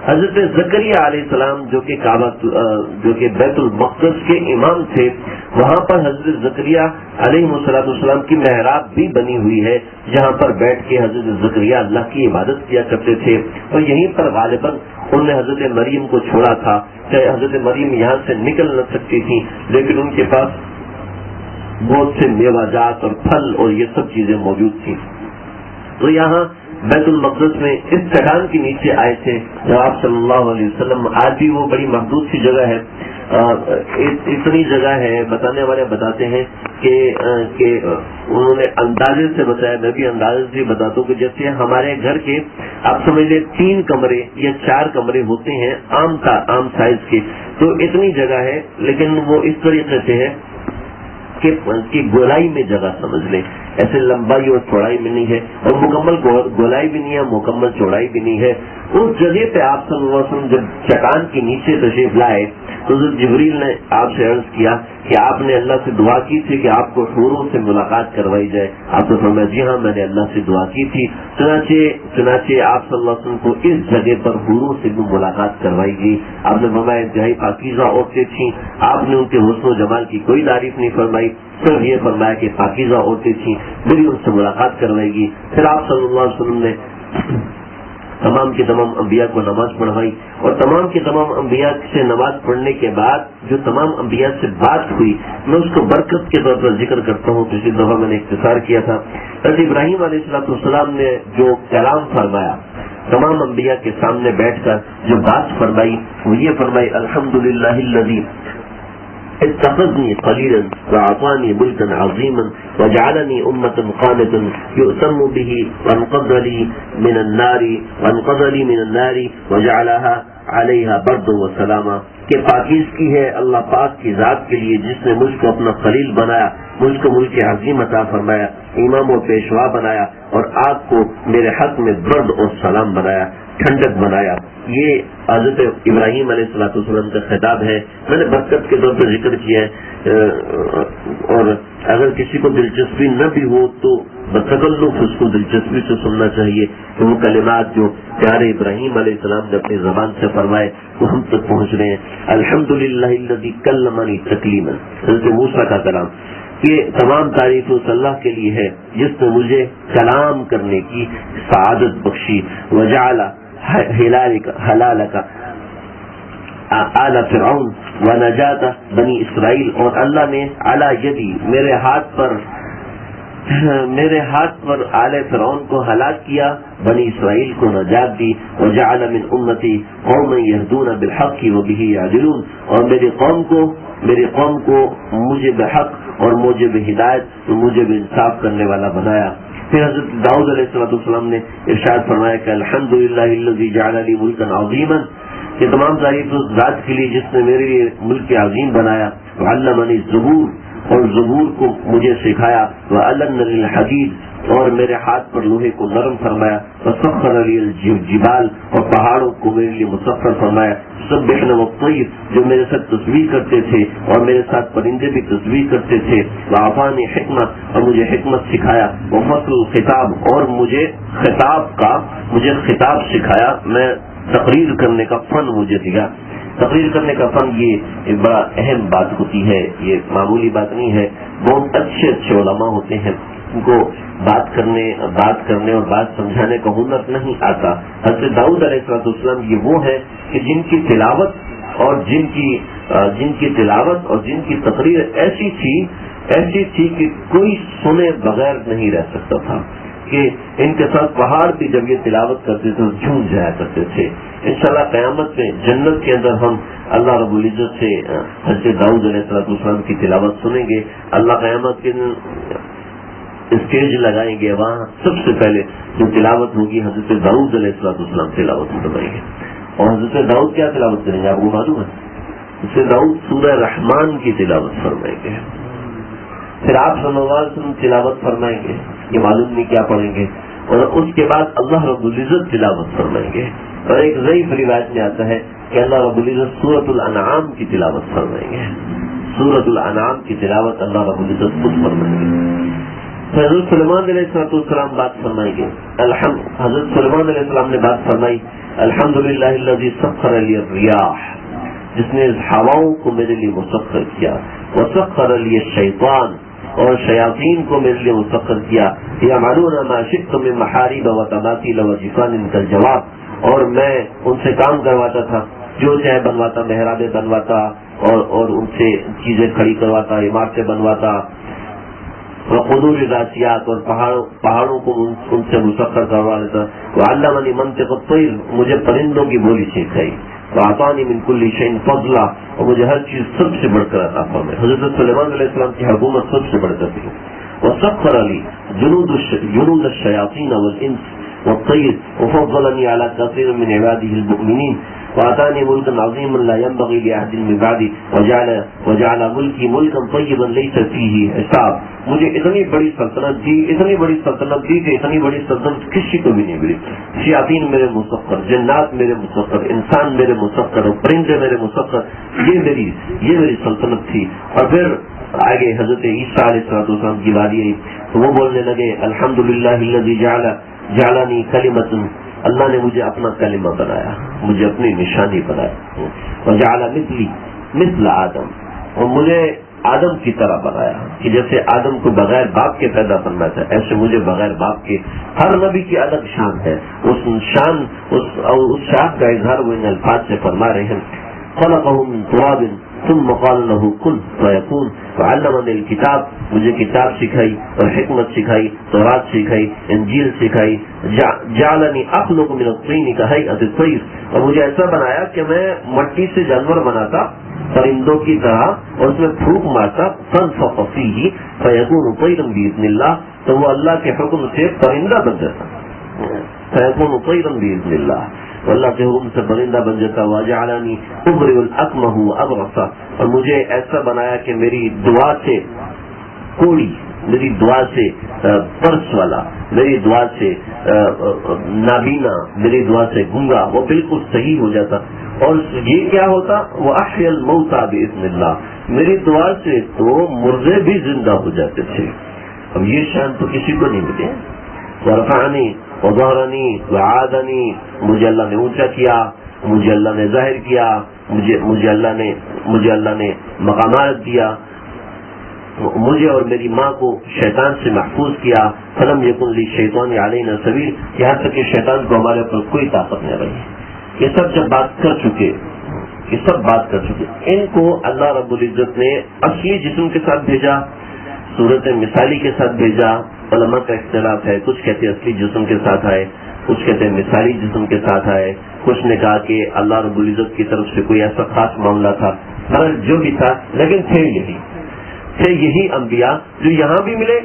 حضرت زکریا علیہ السلام جو کہ بیت المقدس کے امام تھے، وہاں پر حضرت زکریا علیہ السلام کی محراب بھی بنی ہوئی ہے، جہاں پر بیٹھ کے حضرت زکریا اللہ کی عبادت کیا کرتے تھے، اور یہیں پر غالباً انہوں نے حضرت مریم کو چھوڑا تھا۔ چاہے حضرت مریم یہاں سے نکل نہ سکتی تھی، لیکن ان کے پاس بہت سے میوہ جات اور پھل اور یہ سب چیزیں موجود تھیں۔ تو یہاں بیت المقدس میں اس چٹان کے نیچے آئے تھے جب آپ صلی اللہ علیہ وسلم۔ آج بھی وہ بڑی محدود سی جگہ ہے، اتنی جگہ ہے، بتانے والے بتاتے ہیں کہ انہوں نے اندازے سے بتایا، میں بھی اندازے سے بتاتا ہوں کہ جیسے ہمارے گھر کے آپ سمجھ لیں 3 کمرے یا 4 کمرے ہوتے ہیں عام سائز کے، تو اتنی جگہ ہے، لیکن وہ اس طریقے سے ہے کہ گولائی میں جگہ سمجھ لیں، ایسے لمبائی اور چوڑائی میں نہیں ہے، اور مکمل گولائی بھی نہیں ہے، مکمل چوڑائی بھی نہیں ہے۔ اس جگہ پہ آپ صلی اللہ علیہ وسلم جب چٹان کے نیچے تشریف لائے تو حضرت جبریل نے آپ سے عرض کیا کہ آپ نے اللہ سے دعا کی تھی کہ آپ کو حوروں سے ملاقات کروائی جائے۔ آپ نے فرمایا جی ہاں میں نے اللہ سے دعا کی تھی، چنانچہ آپ صلی اللہ علیہ وسلم کو اس جگہ پر حوروں سے بھی ملاقات کروائی گئی۔ آپ نے فرمایا انتہائی پاکیزہ عورتیں تھیں، آپ نے ان کے حسن و جمال کی کوئی تعریف نہیں فرمائی، صرف یہ فرمایا کہ پاکیزہ عورتیں تھیں، میری ان سے ملاقات کروائی گی۔ پھر آپ صلی اللہ علیہ وسلم نے تمام کے تمام انبیاء کو نماز پڑھوائی، اور تمام کے تمام انبیاء سے نماز پڑھنے کے بعد جو تمام انبیاء سے بات ہوئی میں اس کو برکت کے طور پر ذکر کرتا ہوں۔ پچھلی دفعہ میں نے اختصار کیا تھا۔ حضرت ابراہیم علیہ السلام نے جو کلام فرمایا، تمام انبیاء کے سامنے بیٹھ کر جو بات فرمائی وہ یہ فرمائی، الحمدللہ الذی اتخذنی خلیلا وأعطانی ملکا عظیما وجعلنی امة قانتا یؤتم به وانقذ لی من النار وجعلها علیہا برد وسلاما، کہ پاکیزگی ہے اللہ پاک کی ذات کے لیے جس نے مجھ کو اپنا خلیل بنایا، مجھ کو ملک عظیم عطا فرمایا، امام و پیشوا بنایا، اور آگ کو میرے حق میں برد اور سلام بنایا، ٹھنڈک بنایا۔ یہ حضرت ابراہیم علیہ السلام کا خطاب ہے۔ میں نے برکت کے طور پر ذکر کیا ہے، اور اگر کسی کو دلچسپی نہ بھی ہو تو بتکلف اس کو دلچسپی سے سننا چاہیے کہ وہ کلمات جو پیارے ابراہیم علیہ السلام نے اپنی زبان سے فرمائے وہ ہم تک پہنچ رہے ہیں۔ الحمدللہ الذی کلمنی تکلیما، حضرت موسیٰ کا کلام، یہ تمام تعریف اس اللہ کے لیے ہے جس نے مجھے کلام کرنے کی سعادت بخشی، وجعل حلالک آل فرعون ونجات بنی اسرائیل، اور اللہ نے علی یدی میرے ہاتھ پر آل فرعون کو ہلاک کیا، بنی اسرائیل کو نجات دی، وجعل من امتی قوما یہدون بالحق وبہ یعدلون، اور میری قوم کو موجب حق اور موجب ہدایت موجب انصاف کرنے والا بنایا۔ پھر حضرت داؤد علیہ السلام نے ارشاد فرمایا کہ الحمدللہ الذی جعل لی ملکا عظیما، کہ تمام تعریف اس ذات کے لیے جس نے میرے لیے ملک عظیم بنایا، وعلمنی الزبور، اور زبور کو مجھے سکھایا، وَأَلَنَّ لِلْحَدِيدِ، اور میرے ہاتھ پر لوہے کو نرم فرمایا، وَسَخَّرَ لِي الْجِبَالَ، اور پہاڑوں کو میرے لیے مسخر فرمایا، سبحنا والطیر، جو میرے ساتھ تسبیح کرتے تھے اور میرے ساتھ پرندے بھی تسبیح کرتے تھے، وَعَطَانِي حکمت، اور مجھے حکمت سکھایا، وَفَصْلُ الْخِطَاب، اور مجھے خطاب سکھایا، میں تقریر کرنے کا فن مجھے دیا۔ تقریر کرنے کا فن یہ ایک بڑا اہم بات ہوتی ہے، یہ معمولی بات نہیں ہے۔ بہت اچھے علماء ہوتے ہیں، ان کو بات کرنے اور بات سمجھانے کا ہنر نہیں آتا۔ حضرت داؤد علیہ السلام یہ وہ ہے کہ جن کی تلاوت اور جن کی تقریر ایسی تھی کہ کوئی سنے بغیر نہیں رہ سکتا تھا، کہ ان کے ساتھ پہاڑ بھی جب یہ تلاوت کرتے تھے جھوم جایا کرتے تھے۔ انشاءاللہ قیامت میں جنت کے اندر ہم اللہ رب العزت سے حضرت داؤد علیہ السلام کی تلاوت سنیں گے۔ اللہ قیامت کے اسٹیج لگائیں گے، وہاں سب سے پہلے جو تلاوت ہوگی حضرت داؤد علیہ السلام تلاوت فرمائیں گے۔ اور حضرت داؤد کیا تلاوت کریں گے آپ کو معلوم ہے؟ حضرت داؤد سورہ رحمان کی تلاوت فرمائیں گے۔ پھر آپ صلی اللہ علیہ وسلم تلاوت فرمائیں گے، یہ معلوم نہیں کیا پڑھیں گے، اور اس کے بعد اللہ رب العزت تلاوت فرمائیں گے۔ اور ایک ضعیف روایت میں آتا ہے کہ اللہ رب العزت سورۃ الانعام کی تلاوت فرمائیں گے، سورۃ الانعام کی تلاوت اللہ رب العزت خود فرمائیں گے۔ حضرت سلیمان علیہ السلام بات فرمائیں گے، حضرت سلیمان علیہ السلام نے بات فرمائی الحمدللہ الذی سخر لی الریاح، جس نے ہواؤں کو میرے لیے مسخر کیا، وسخر لی الشیطان، اور شیاطین کو میرے لیے مسخر کیا، یعملون ما شئت من محارب وتماثیل وجفان کالجواب، اور میں ان سے کام کرواتا تھا، جو چاہے بنواتا، محرابیں بنواتا اور ان سے چیزیں کھڑی کرواتا، عمارتیں بنواتا، وقدور راسیات، اور پہاڑوں کو ان سے مسخر کروا لیتا، وعلمنی منطق الطیر، مجھے پرندوں کی بولی سکھائی، وعطانی من کل شیء فضلا، اور مجھے ہر چیز سب سے بڑھ کر عطا فرمائی۔ حضرت سلیمان علیہ السلام کی حکومت سب سے بڑھ کر تھی۔ وسخر لی جنود الشیاطین والانس والطیر وفضلنی علی کثیر من عباده المؤمنین وآتانی ملکا عظیما لا ينبغی لأحد من بعدی وجعل ملکی ملکا طیبا لیس فیہ حساب، مجھے اتنی بڑی سلطنت دی کہ اتنی بڑی سلطنت کسی کو بھی نہیں ملی۔ شیاطین میرے مسخر، جنات میرے مسخر، انسان میرے مسخر، اور پرندے میرے مسخر، یہ میری سلطنت تھی۔ اور پھر آگے حضرت عیسیٰ علیہ السلام کی باری آئی تو وہ بولنے لگے الحمدللہ الذی جعلنی کلمۃ، اللہ نے مجھے اپنا کلمہ بنایا، مجھے اپنی نشانی بنایا، وجعل مثلی مثل آدم، اور مجھے آدم کی طرح بنایا، کہ جیسے آدم کو بغیر باپ کے پیدا کرنا تھا، ایسے مجھے بغیر باپ کے۔ ہر نبی کی الگ شان ہے، اس شان کا اظہار وہ ان الفاظ سے فرما رہے ہیں۔ خلقہ من تراب ثم قال له كن فيكون وعلمني الكتاب، مجھے کتاب سکھائی اور حکمت سکھائی، تورات سکھائی، انجیل سکھائی، جعلنی اخلق من الطین كهيئة الطير، اور مجھے ایسا بنایا کہ میں مٹی سے جانور بناتا پرندوں کی طرح، اور اس میں پھونک مارتا، فانفخ فیہ فیکون طیرا باذن اللہ، تو وہ اللہ کے حکم سے پرندہ بن جاتا، فیکون طیرا باذن اللہ، اللہ کے حکم سے پرندہ بن جاتا۔ وجعلنی ابرئ الاکمہ وابرص، اور مجھے ایسا بنایا کہ میری دعا سے کوڑی، میری دعا سے پرس والا، میری دعا سے نابینا، میری دعا سے گنگا، وہ بالکل صحیح ہو جاتا۔ اور یہ کیا ہوتا، وہ احیی الموتى باذن اللہ، میری دعا سے تو مردے بھی زندہ ہو جاتے تھے۔ اب یہ شان تو کسی کو نہیں ملی۔ ورفعنی وظہرنی وعادنی، مجھے اللہ نے اونچا کیا، مجھے اللہ نے ظاہر کیا، مجھے اللہ نے مقامات دیا، مجھے اور میری ماں کو شیطان سے محفوظ کیا۔ فلم یکن للشیطان علینا سبیل، یہاں تک کہ شیطان کو ہمارے اوپر کوئی طاقت نہ رہی۔ یہ سب جب بات کر چکے، ان کو اللہ رب العزت نے اصلی جسم کے ساتھ بھیجا، صورت مثالی کے ساتھ بھیجا۔ علماء کا اختلاف ہے، کچھ کہتے ہیں اصلی جسم کے ساتھ آئے، کچھ کہتے ہیں مثالی جسم کے ساتھ آئے، کچھ نے کہا کہ اللہ رب العزت کی طرف سے کوئی ایسا خاص معاملہ تھا، مگر جو بھی تھا، لیکن تھے یہی انبیاء جو یہاں بھی ملے،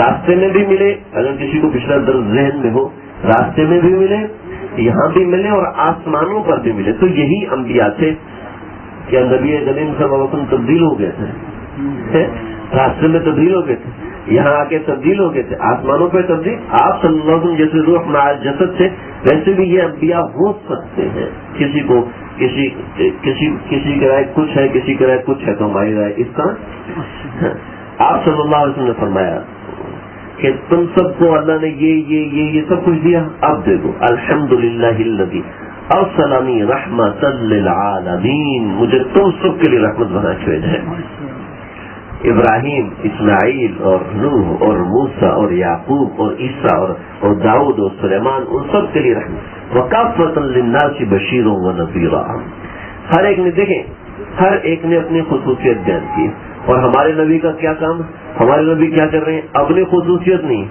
راستے میں بھی ملے، اگر کسی کو پچھلا درد ذہن میں ہو، راستے میں بھی ملے، یہاں بھی ملے، اور آسمانوں پر بھی ملے۔ تو یہی انبیاء تھے۔ کیا نبی کریم صلی اللہ علیہ وسلم تبدیل ہو گئے تھے؟ راستے میں تبدیل ہو گئے تھے، یہاں آ کے تبدیل ہو گئے تھے، آسمانوں پہ تبدیل۔ آپ صلی اللہ علیہ وسلم جیسے روح مع جسد سے، ویسے بھی یہ انبیاء ہو سکتے ہیں۔ کسی کو کسی کی رائے کچھ ہے، کسی کی رائے کچھ ہے، تو ہماری رائے اس طرح۔ آپ صلی اللہ علیہ وسلم نے فرمایا کہ تم سب کو اللہ نے یہ سب کچھ دیا، اب دیکھو الحمدللہ الذی ارسلنی رحمۃ للعالمین، مجھے تم سب کے لیے رحمت بنا کے بھیجا ہے۔ ابراہیم، اسماعیل اور نوح اور موسیٰ اور یعقوب اور عیسیٰ اور داؤد اور سلیمان، ان سب کے لیے رحمت۔ وکافۃ للناس بشیر و نذیر، ہر ایک نے دیکھیں، ہر ایک نے اپنی خصوصیت بیان کی۔ اور ہمارے نبی کا کیا کام؟ ہمارے نبی کیا کر رہے ہیں؟ اپنی خصوصیت نہیں،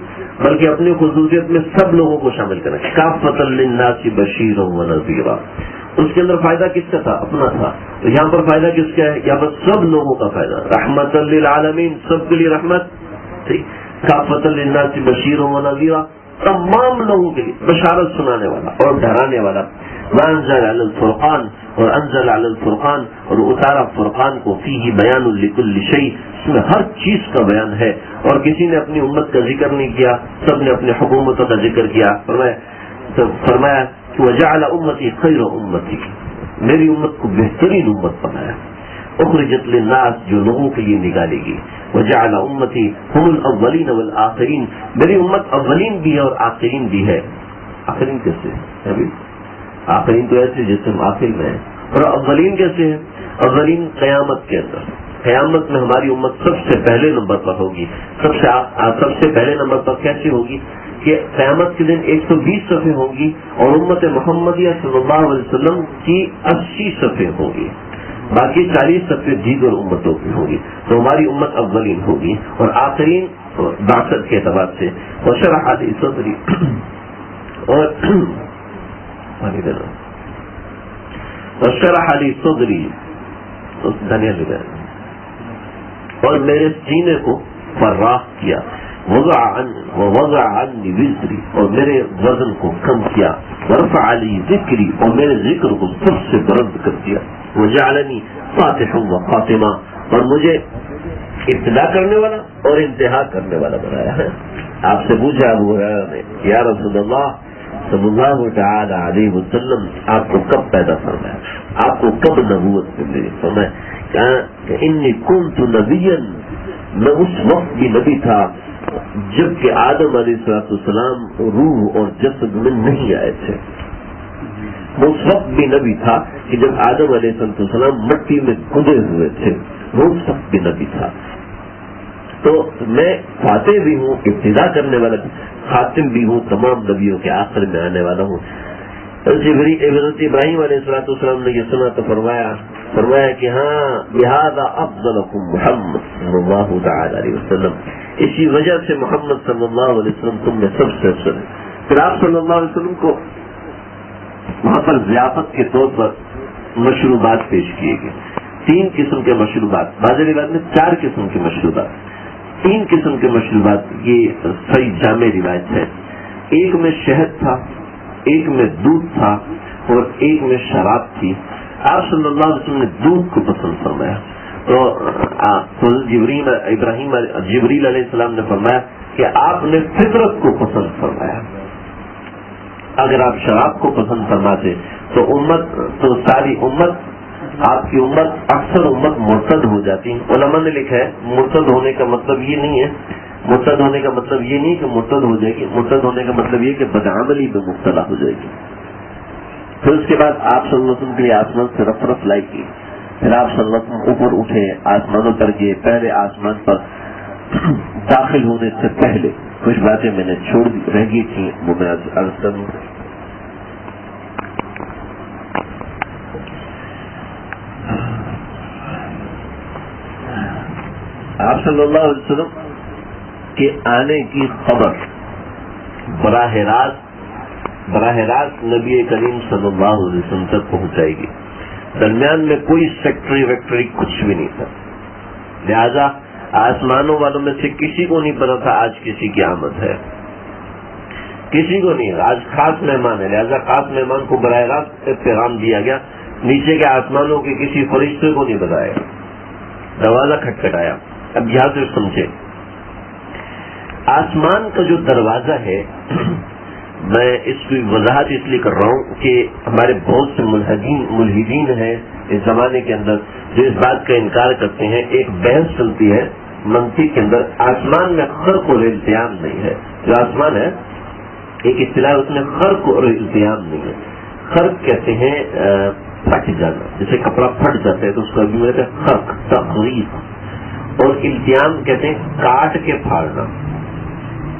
بلکہ اپنی خصوصیت میں سب لوگوں کو شامل کریں۔ کافۃ للناس بشیر و نذیر، اس کے اندر فائدہ کس کا تھا؟ اپنا تھا۔ تو یہاں پر فائدہ کس کا ہے؟ یہاں پر سب لوگوں کا فائدہ، رحمت للعالمین، سب کے لیے رحمت۔ کافۃ للناس بشیر و نذیر، تمام لوگوں کے لیے بشارت سنانے والا اور ڈرانے والا۔ وانزل علی الفرقان، اور انزل علی الفرقان، اور اتارا فرقان کو، فیہ بیان لکل شیء، اس میں ہر چیز کا بیان ہے۔ اور کسی نے اپنی امت کا ذکر نہیں کیا، سب نے اپنی حکومتوں کا ذکر کیا۔ فرمایا وجعل امتی خیر امتی، میری امت کو بہترین امت بنایا۔ اخرجت للناس، جو لوگوں کے لیے نکالی گئی۔ وجعل امتی هم الاولین والآخرین، میری امت اولین بھی ہے اور آخرین بھی ہے۔ آخرین کیسے؟ ابھی آخرین تو ایسے جیسے ہم آخر میں ہیں. اور اولین کیسے ہیں؟ اولین قیامت کے اندر. قیامت میں ہماری امت سب سے پہلے نمبر پر ہوگی. سب سے پہلے نمبر پر کیسے ہوگی کہ قیامت کے دن 120 صفیں ہوں گی اور امت محمدیہ صلی اللہ علیہ وسلم کی 80 صفیں ہوں گی. باقی 40 صفیں دیگر امتوں کی ہوگی. تو ہماری امت اولین ہوگی اور آخرین بعثت کے اعتبار سے. وشرح لی صدری اور وشرح لی صدری اور میرے سینے کو فراخ کیا. وضع عنی وزری اور میرے وزن کو کم کیا. ورفع لی ذکری اور میرے ذکر کو سب سے بلند کر دیا. وجعلنی فاتحا و خاتمہ اور مجھے ابتدا کرنے والا اور انتہا کرنے والا بنایا ہے. آپ سے پوچھا ابو ہریرہ نے یا رسول اللہ صلی اللہ تعالی علیہ وسلم آپ کو کب پیدا فرمایا, آپ کو کب نبوت ملی؟ فرمایا کہ انی کنت نبیا, میں اس وقت بھی نبی تھا جبکہ آدم علیہ السلام روح اور جسد میں نہیں آئے تھے. وہ اس وقت بھی نبی تھا کہ جب آدم علیہ السلام مٹی میں گدے ہوئے تھے, وہ اس وقت بھی نبی تھا. تو میں فاتح بھی ہوں, ابتدا کرنے والا بھی, خاتم بھی ہوں, تمام نبیوں کے آخر میں آنے والا ہوں. حضرت ابراہیم علیہ السلام نے یہ سنا تو فرمایا کہ ہاں لہذا افضلکم محمد صلی اللہ تعالی علیہ وسلم, اسی وجہ سے محمد صلی اللہ علیہ وسلم تم میں سب سے افضل ہے. پھر آپ صلی اللہ علیہ وسلم کو وہاں پر ضیافت کے طور پر مشروبات پیش کیے گئے. 3 قسم کے مشروبات, بعض روایت میں 4 قسم کے مشروبات, 3 قسم کے مشروبات, یہ صحیح جامع روایت ہے. ایک میں شہد تھا, ایک میں دودھ تھا اور ایک میں شراب تھی. آپ صلی اللہ علیہ وسلم نے دودھ کو پسند فرمایا. تو جبریل علیہ السلام نے فرمایا کہ آپ نے فطرت کو پسند فرمایا. اگر آپ شراب کو پسند فرماتے تو ساری امت, آپ کی امت, اکثر امت مرتد ہو جاتی. علماء نے لکھا ہے مرتد ہونے کا مطلب یہ نہیں ہے, مرتد ہونے کا مطلب یہ نہیں کہ مرتد ہو جائے گی, مرتد ہونے کا مطلب یہ کہ بدعملی میں مبتلا ہو جائے گی. پھر اس کے بعد آپ صلی اللہ علیہ وسلم کے لیے آسمان سے رفرف لائی کی. پھر آپ صلی اللہ علیہ وسلم اوپر اٹھے, آسمانوں پر گئے. پہلے آسمان پر داخل ہونے سے پہلے کچھ باتیں میں نے چھوڑ رہ گئی تھیں, وہ میں عرض کروں. آپ صلی اللہ علیہ وسلم کے آنے کی خبر براہ راست نبی کریم صلی اللہ علیہ وسلم تک پہنچائے گی. درمیان میں کوئی سیکٹری ویکٹری کچھ بھی نہیں تھا. لہذا آسمانوں والوں میں سے کسی کو نہیں پتا تھا آج کسی کی آمد ہے, کسی کو نہیں. آج خاص مہمان ہے, لہذا خاص مہمان کو براہ راست پیغام دیا گیا. نیچے کے آسمانوں کے کسی فرشتے کو نہیں بتایا. دروازہ کھٹکھٹایا. اب یہاں سے سمجھے, آسمان کا جو دروازہ ہے, میں اس کی وضاحت اس لیے کر رہا ہوں کہ ہمارے بہت سے ملحدین ہیں اس زمانے کے اندر جو اس بات کا انکار کرتے ہیں. ایک بحث چلتی ہے منطق کے اندر, آسمان میں خرق اور التیام نہیں ہے. جو آسمان ہے ایک اصطلاح, اس میں خرق اور التیام نہیں ہے. خرق کہتے ہیں پھٹ جانا, جیسے کپڑا پھٹ جاتا ہے تو اس کو ابھی کہتے ہیں خرق, تخریق. اور التیام کہتے ہیں کاٹ کے پھاڑنا.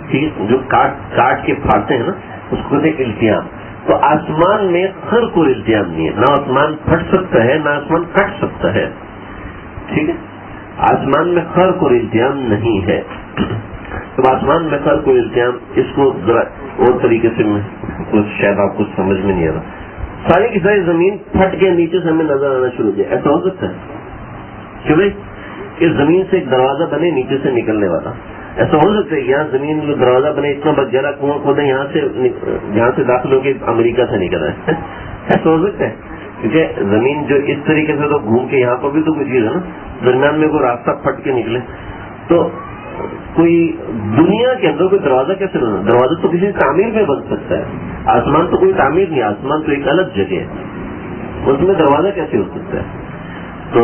ٹھیک ہے, جو کاٹ کے پھاڑتے ہیں نا اس کو کہتے ہیں التیام. تو آسمان میں خرق اور التیام نہیں ہے. نہ آسمان پھٹ سکتا ہے نہ آسمان کٹ سکتا ہے. ٹھیک ہے, آسمان میں خرق اور التیام نہیں ہے. تو آسمان میں خرق اور التیام, اس کو ذرا اور طریقے سے کچھ شاید آپ کو سمجھ میں نہیں آ رہا. ساری کی ساری زمین پھٹ کے نیچے سے ہمیں نظر آنا شروع ہو جائے, ایسا ہو سکتا ہے کہ بھائی اس زمین سے ایک دروازہ بنے نیچے سے نکلنے والا, ایسا ہو سکتا ہے. یہاں زمین میں دروازہ بنے, اتنا بس گہرا کنواں کھودے, یہاں سے داخل ہو کے امریکہ سے نکل رہا ہے, ایسا ہو سکتا ہے. کیونکہ زمین جو اس طریقے سے تو گھوم کے یہاں پر بھی تو کوئی چیز ہے نا, درمیان میں کوئی راستہ پھٹ کے نکلے. تو کوئی دنیا کے اندر کوئی دروازہ کیسے بنا؟ دروازہ تو کسی تعمیر میں بن سکتا ہے. آسمان تو کوئی تعمیر نہیں, آسمان تو ایک الگ جگہ ہے, اس میں دروازہ کیسے ہو سکتا ہے؟ تو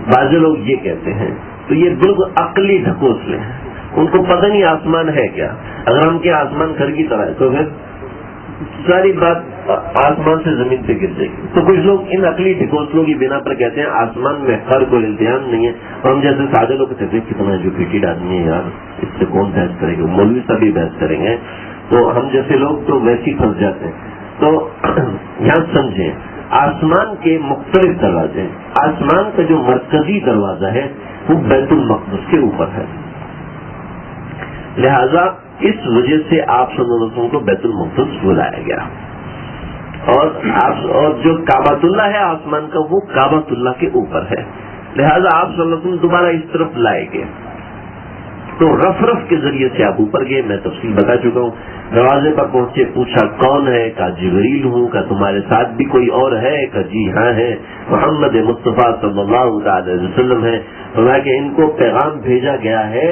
بعض لوگ یہ کہتے ہیں, تو یہ بالکل عقلی ڈھکوسلے ہیں. ان کو پتہ نہیں آسمان ہے کیا. اگر ہم کے آسمان گھر کی طرح ہے تو پھر ساری بات آسمان سے زمین پہ گر جائے گی. تو کچھ لوگ ان عقلی ٹھکوسلوں کی بنا پر کہتے ہیں آسمان میں ہر کوئی امتحان نہیں ہے. ہم جیسے سادے لوگ کہتے ہیں کتنا ایجوکیٹڈ آدمی ہے یار, اس سے کون بحث کرے گا, مولوی صاحب بھی بحث کریں گے. تو ہم جیسے لوگ تو ویسے ہی پھنس جاتے ہیں. تو یہاں سمجھیں, آسمان کے مختلف دروازے, آسمان کا جو مرکزی دروازہ ہے وہ بیت المقدس کے اوپر ہے. لہذا اس وجہ سے آپ صلی اللہ علیہ وسلم کو بیت المقدس بلایا گیا. اور جو کعبۃ اللہ ہے آسمان کا, وہ کعبۃ اللہ کے اوپر ہے. لہذا آپ صلی اللہ علیہ وسلم دوبارہ اس طرف لائے گئے. تو رف کے ذریعے سے آپ اوپر گئے, میں تفصیل بتا چکا ہوں. دروازے پر پہنچے, پوچھا کون ہے, کہا جبریل ہوں. کہا تمہارے ساتھ بھی کوئی اور ہے, کہا جی ہاں ہے, محمد مصطفیٰ صلی اللہ علیہ وسلم ہے. فرمایا کہ ان کو پیغام بھیجا گیا ہے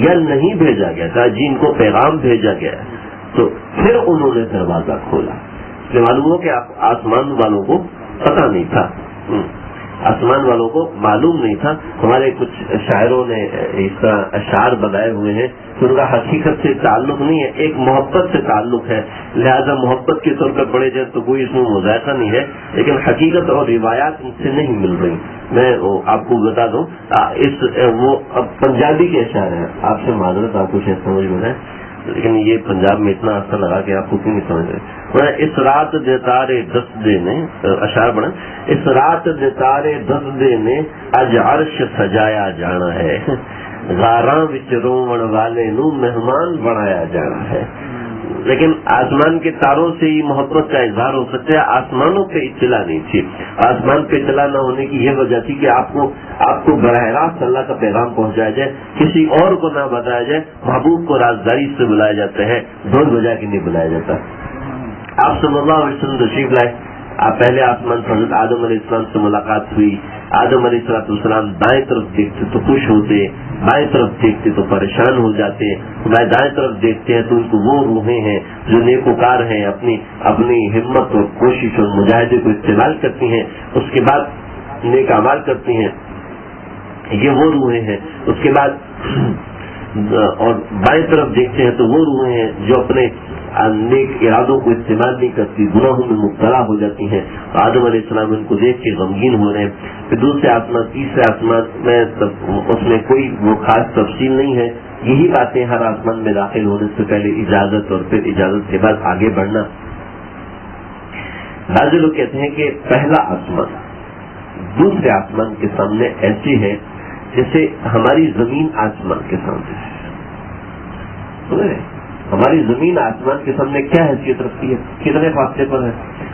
یا نہیں بھیجا گیا؟ کہا جی ان کو پیغام بھیجا گیا ہے. تو پھر انہوں نے دروازہ کھولا. اس لیے معلوم ہو کہ آسمان والوں کو پتہ نہیں تھا, آسمان والوں کو معلوم نہیں تھا. ہمارے کچھ شاعروں نے اس طرح اشعار بنائے ہوئے ہیں کہ ان کا حقیقت سے تعلق نہیں ہے, ایک محبت سے تعلق ہے. لہذا محبت کے طور پر پڑھے جائے تو کوئی اس میں مذائقہ نہیں ہے, لیکن حقیقت اور روایات ان سے نہیں مل رہی. میں آپ کو بتا دوں, وہ پنجابی کے اشعار ہیں. آپ سے معذرت, آپ کو شاید سمجھ میں ہے, لیکن یہ پنجاب میں اتنا اثر لگا کہ آپ کو کیوں نہیں سمجھ رہے. اس رات دے تارے دس دے نے, اشعار بنا, اس رات دے تارے دس دے نے اج عرش سجایا جانا ہے, غاراں وچ روون والے نو مہمان بنایا جانا ہے. لیکن آسمان کے تاروں سے ہی محبت کا اظہار ہو سکتا ہے, آسمانوں پہ اطلاع نہیں تھی. آسمان پہ اطلاع نہ ہونے کی یہ وجہ تھی کہ آپ کو براہ راست اللہ کا پیغام پہنچایا جائے, کسی اور کو نہ بتایا جائے. محبوب کو رازداری سے بلایا جاتا ہے, ڈھول بجا کے نہیں بلایا جاتا. آپ صلی اللہ علیہ وسلم تشریف لائے, آپ پہلے آسمان پر حضرت آدم علیہ السلام سے ملاقات ہوئی. آدم علیہ السلام دائیں طرف دیکھتے تو خوش ہوتے, بائیں طرف دیکھتے تو پریشان ہو جاتے. دائیں طرف دیکھتے ہیں تو ان کو وہ روحیں ہیں جو نیکوکار ہیں, اپنی ہمت اور کوشش اور مجاہدے کو استعمال کرتی ہیں, اس کے بعد نیک اعمال کرتی ہیں. یہ وہ روحیں ہیں. اس کے بعد اور بائیں طرف دیکھتے ہیں تو وہ روحیں ہیں جو اپنے نیک ارادوں کو استعمال نہیں کرتی, گناہوں میں مبتلا ہو جاتی ہیں. آدم علیہ السلام ان کو دیکھ کے غمگین ہو رہے ہیں. پھر دوسرے آسمان, تیسرے آسمان میں اس میں کوئی وہ خاص تفصیل نہیں ہے. یہی باتیں ہر آسمان میں داخل ہونے سے پہلے اجازت اور پھر اجازت کے بعد آگے بڑھنا. بعض لوگ کہتے ہیں کہ پہلا آسمان دوسرے آسمان کے سامنے ایسی ہے جیسے ہماری زمین آسمان کے سامنے ہے. ہماری زمین آسمان کے سامنے کیا حیثیت رکھتی ہے, کتنے فاصلے پر ہے,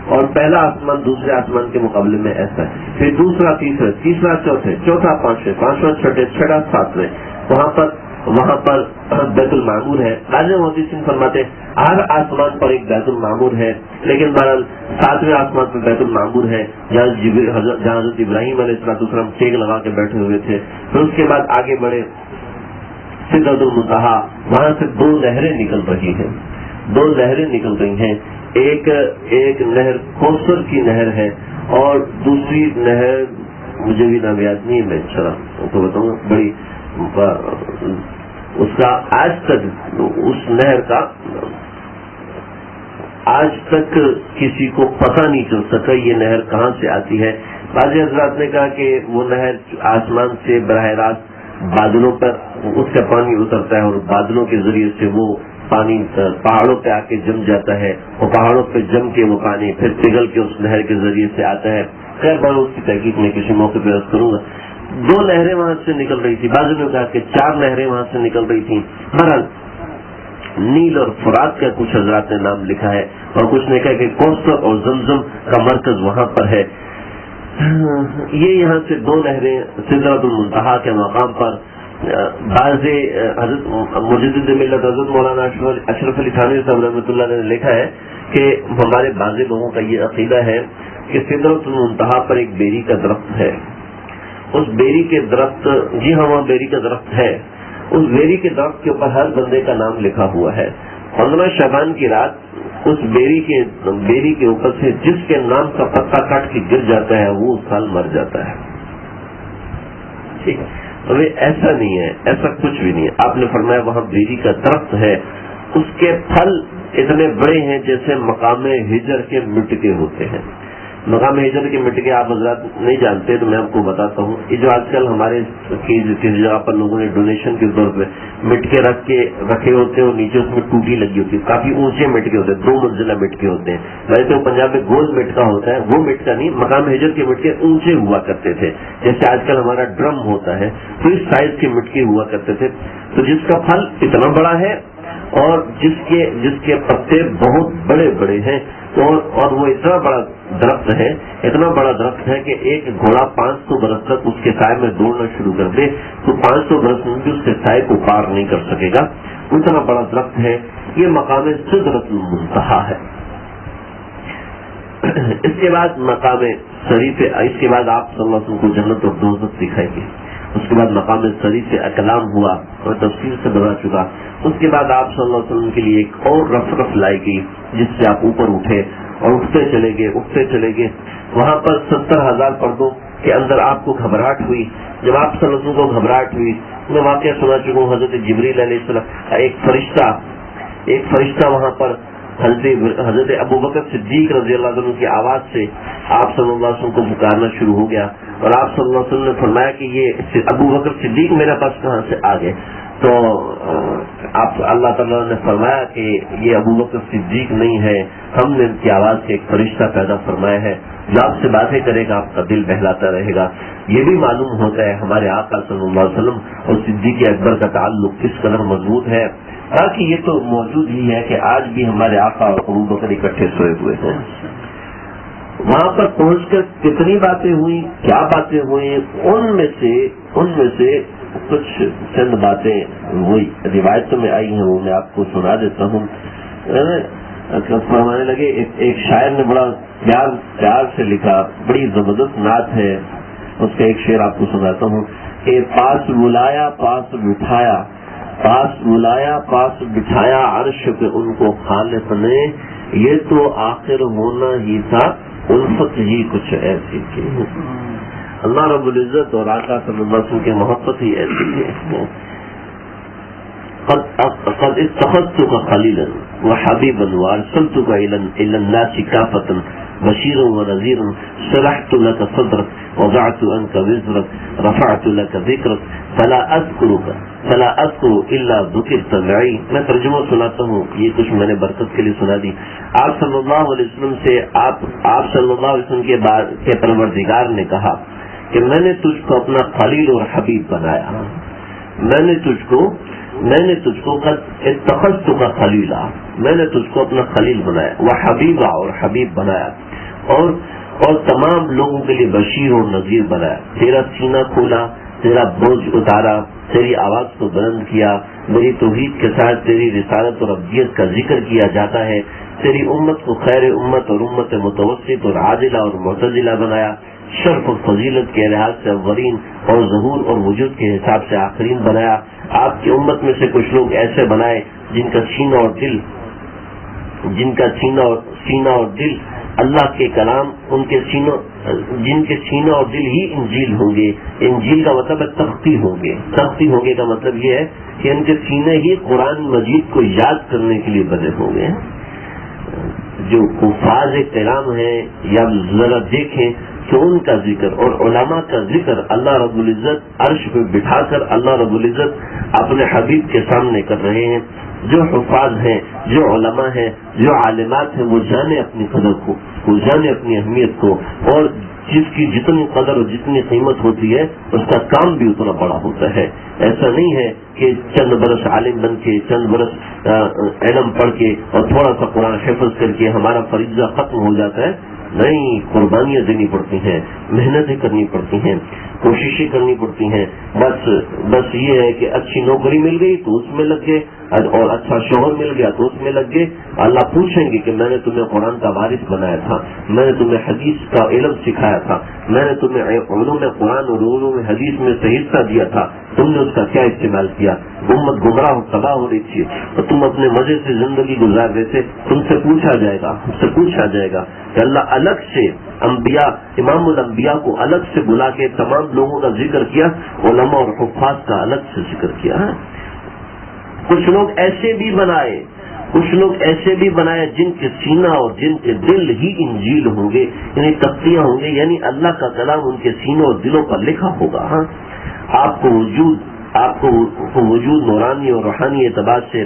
اور پہلا آسمان دوسرے آسمان کے مقابلے میں ایسا ہے. پھر دوسرا تیسرا, تیسرا چوتھے, چوتھا پانچویں, پانچواں چھٹے, چھٹا ساتویں. وہاں پر بیت المعمور ہے. راجہ محدثین فرماتے ہر آسمان پر ایک بیت المعمور ہے, لیکن بہرحال ساتویں آسمان پر بیت المعمور ہے جہاں حضرت ابراہیم علیہ السلام ٹیک لگا کے بیٹھے ہوئے تھے. پھر اس کے بعد آگے بڑھے سدرۃ المنتہا, وہاں سے دو نہریں نکل رہی ہیں, دو نہریں نکل رہی ہیں. ایک نہر کوثر کی نہر ہے, اور دوسری نہر مجھے بھی نام یاد نہیں ہے, میں چلا تو بتاؤں گا. بڑی اس کا آج تک اس نہر کا آج تک کسی کو پتہ نہیں چل سکا یہ نہر کہاں سے آتی ہے. بعض حضرات نے کہا کہ وہ نہر آسمان سے براہ راست بادلوں پر اس کا پانی اترتا ہے, اور بادلوں کے ذریعے سے وہ پانی پہاڑوں پہ آ کے جم جاتا ہے, اور پہاڑوں پہ جم کے وہ پانی پھر پگھل کے اس نہر کے ذریعے سے آتا ہے. خیر بار اس کی تحقیق میں کسی موقع پہ عرض کروں گا. دو نہریں وہاں سے نکل رہی تھی, بعض نے کہا کہ 4 نہریں وہاں سے نکل رہی تھیں. بہرحال نیل اور فرات کا کچھ حضرات نے نام لکھا ہے, اور کچھ نے کہا کہ کوثر اور زمزم کا مرکز وہاں پر ہے. یہ یہاں سے 2 نہریں سدرۃ المنتہا کے مقام پر. بعض حضرت مجدد ملت حضرت مولانا اشرف علی تھانوی صاحب رحمۃ اللہ نے لکھا ہے کہ ہمارے بعض لوگوں کا یہ عقیدہ ہے کہ سدرۃ المنتہا پر ایک بیری کا درخت ہے. اس بیری کے درخت, جی ہاں وہاں بیری کا درخت ہے, اس بیری کے درخت کے اوپر ہر بندے کا نام لکھا ہوا ہے. 15 شعبان کی رات اس بیری کے اوپر سے جس کے نام کا پتا کٹ کے گر جاتا ہے وہ اس سال مر جاتا ہے. ٹھیک ہے, ابھی ایسا نہیں ہے, ایسا کچھ بھی نہیں ہے. آپ نے فرمایا وہاں بیری کا درخت ہے, اس کے پھل اتنے بڑے ہیں جیسے مقام ہجر کے مٹکے ہوتے ہیں. مقام ہجر کے مٹکے آپ حضرات نہیں جانتے تو میں آپ کو بتاتا ہوں. یہ جو آج کل ہمارے کسی جگہ پر لوگوں نے ڈونیشن کے طور پہ مٹکے رکھے ہوتے ہیں اور نیچے اس میں ٹوٹی لگی ہوتی ہے. کافی اونچے مٹکے ہوتے ہیں, 2 منزلہ مٹکے ہوتے ہیں. ویسے تو پنجاب میں گول مٹکا ہوتا ہے, وہ مٹکا نہیں. مقام ہجر کے مٹکے اونچے ہوا کرتے تھے جیسے آج کل ہمارا ڈرم ہوتا ہے, تو اس سائز کے مٹکے ہوا کرتے تھے. تو جس کا پھل اتنا بڑا ہے اور جس کے پتے بہت بڑے بڑے ہیں اور وہ اتنا بڑا درخت ہے, اتنا بڑا درخت ہے کہ ایک گھوڑا 500 برس تک اس کے سائے میں دوڑنا شروع کر دے تو 500 برس میں بھی اس کے سائے کو پار نہیں کر سکے گا. اتنا بڑا درخت ہے. یہ مقام سدرۃ المنتہا ہے. اس کے بعد مقام سری سے, اس کے بعد آپ صلی اللہ علیہ وسلم کو جنت اور دوزخ دکھائے گی. اس کے بعد مقام سری سے کلام ہوا اور تفصیل سے بتا چکا. اس کے بعد آپ صلی اللہ علیہ وسلم کے لیے ایک اور رف لائی گئی جس سے آپ اوپر اٹھے اور اٹھتے چلے گئے. وہاں پر 70,000 پردوں کے اندر آپ کو گھبراہٹ ہوئی. جب آپ صلی اللہ علیہ وسلم کو گھبراہٹ ہوئی, میں واقعہ سنا چکا ہوں. حضرت جبریل علیہ السلام ایک فرشتہ وہاں پر حضرت ابوبکر صدیق رضی اللہ عنہ کی آواز سے آپ صلی اللہ علیہ وسلم کو پکارنا شروع ہو گیا. اور آپ صلی اللہ علیہ وسلم نے فرمایا کہ یہ ابوبکر صدیق میرے پاس کہاں سے آ گئے. تو آپ اللہ تعالیٰ نے فرمایا کہ یہ ابوبکر صدیق نہیں ہے, ہم نے ان کی آواز سے ایک فرشتہ پیدا فرمایا ہے جو آپ سے باتیں کرے گا, آپ کا دل بہلاتا رہے گا. یہ بھی معلوم ہوتا ہے ہمارے آقا صلی اللہ علیہ وسلم اور صدیق اکبر کا تعلق کس قدر مضبوط ہے. باقی یہ تو موجود ہی ہے کہ آج بھی ہمارے آقا اور ابوبکر اکٹھے سوئے ہوئے ہیں. وہاں پر پہنچ کر کتنی باتیں ہوئی, کیا باتیں ہوئی, ان میں سے کچھ چند باتیں وہی روایتوں میں آئی ہیں, وہ میں آپ کو سنا دیتا ہوں. فرمانے لگے, ایک شاعر نے بڑا پیار سے لکھا, بڑی زبردست نعت ہے. اس کا ایک شعر آپ کو سناتا ہوں کہ پاس بلایا پاس بٹھایا عرش پہ ان کو خالق نے, یہ تو آخر ہونا ہی تھا الفت ہی کچھ ایسی کی. اللہ رب العزت اور آقا صلی اللہ علیہ وسلم کی محبت ہی ایسی ہے. قد اتخذتك خلیلا وحبیبا وارسلتك الى الناس کافتا بشیرا ونذیرا شرحت لك صدرك وضعت عنك وزرك رفعت لك ذکرك فلا اذکر الا ذکرت معی. میں ترجمہ سناتا ہوں, یہ کچھ میں نے برکت کے لیے سنا دی. آپ صلی اللہ علیہ وسلم سے آپ صلی اللہ علیہ وسلم کے پروردگار نے کہا کہ میں نے تجھ کو اپنا خلیل اور حبیب بنایا. میں نے تجھ کو اتخذتک خلیلا, میں نے تجھ کو اپنا خلیل بنایا, وہ حبیبا اور حبیب بنایا, اور تمام لوگوں کے لیے بشیر اور نذیر بنایا. تیرا سینہ کھولا, تیرا بوجھ اتارا, تیری آواز کو بلند کیا, میری توحید کے ساتھ تیری رسالت اور ابدیت کا ذکر کیا جاتا ہے. تیری امت کو خیر امت اور امت متوسط اور عادلہ اور معتدلہ بنایا. شرف اور فضیلت کے لحاظ سے اولین اور ظہور اور وجود کے حساب سے آخرین بنایا. آپ کی امت میں سے کچھ لوگ ایسے بنائے جن کا سینہ اور دل اللہ کے کلام, جن کے سینہ اور دل ہی انجیل ہوں گے. انجیل کا مطلب ہے تختی ہوں گے کا مطلب یہ ہے کہ ان کے سینے ہی قرآن مجید کو یاد کرنے کے لیے بنے ہوں گے. جو حفاظ کلام ہیں یا ذرا دیکھیں کہ ان کا ذکر اور علماء کا ذکر اللہ رب العزت عرش پہ بٹھا کر اللہ رب العزت اپنے حبیب کے سامنے کر رہے ہیں. جو حفاظ ہیں, جو علماء ہیں, جو عالمات ہیں, وہ جانے اپنی قدر کو, وہ جانے اپنی اہمیت کو, اور جس کی جتنی قدر اور جتنی قیمت ہوتی ہے اس کا کام بھی اتنا بڑا ہوتا ہے. ایسا نہیں ہے کہ چند برس عالم بن کے, چند برس علم پڑھ کے اور تھوڑا سا قرآن حفظ کر کے ہمارا فریضہ ختم ہو جاتا ہے. نہیں, قربانیاں دینی پڑتی ہیں, محنتیں کرنی پڑتی ہیں, کوششیں کرنی پڑتی ہیں. بس یہ ہے کہ اچھی نوکری مل گئی تو اس میں لگ گئے, اور اچھا شوہر مل گیا تو اس میں لگ گئے. اللہ پوچھیں گے کہ میں نے تمہیں قرآن کا وارث بنایا تھا, میں نے تمہیں حدیث کا علم سکھایا تھا, میں نے تمہیں علوم قرآن اور علوم حدیث میں صحیح حصہ دیا تھا, تم نے اس کا کیا استعمال کیا؟ امت گمراہ و تباہ ہو رہی تھی اور تم اپنے مزے سے زندگی گزار رہے تھے. تم سے پوچھا جائے گا کہ اللہ الگ سے انبیاء, امام الانبیاء کو الگ سے بلا کے تمام لوگوں کا ذکر کیا, علماء اور حفاظ کا الگ سے ذکر کیا. کچھ لوگ ایسے بھی بنائے کچھ لوگ ایسے بھی بنائے جن کے سینہ اور جن کے دل ہی انجیل ہوں گے، یعنی تختیاں ہوں گے، یعنی اللہ کا کلام ان کے سینوں اور دلوں پر لکھا ہوگا. ہاں آپ کو وجود نورانی اور روحانی اعتبار سے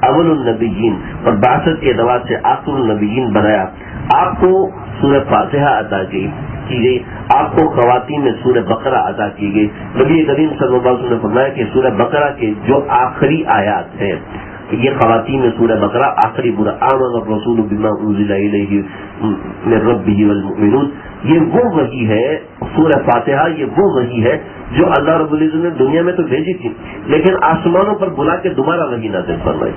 اول النبیین اور بعثت کے اعتبار سے آخر النبیین بنایا. آپ کو سورہ فاتحہ عطا کی گئی، آپ کو خواتین میں سورہ بقرہ عطا کی گئی. نبی کریم صلی اللہ علیہ وسلم نے فرمایا کہ سورہ بقرہ کے جو آخری آیات ہیں، یہ خواتین میں سورہ بقرہ آخری پورا آمن الرسول بما انزل الیہ من ربہ والمؤمنون، یہ وہ وحی ہے. سورہ فاتحہ یہ وہ وحی ہے جو اللہ رب العزت نے دنیا میں تو بھیجی تھی، لیکن آسمانوں پر بلا کے دوبارہ وحی نازل فرمائی.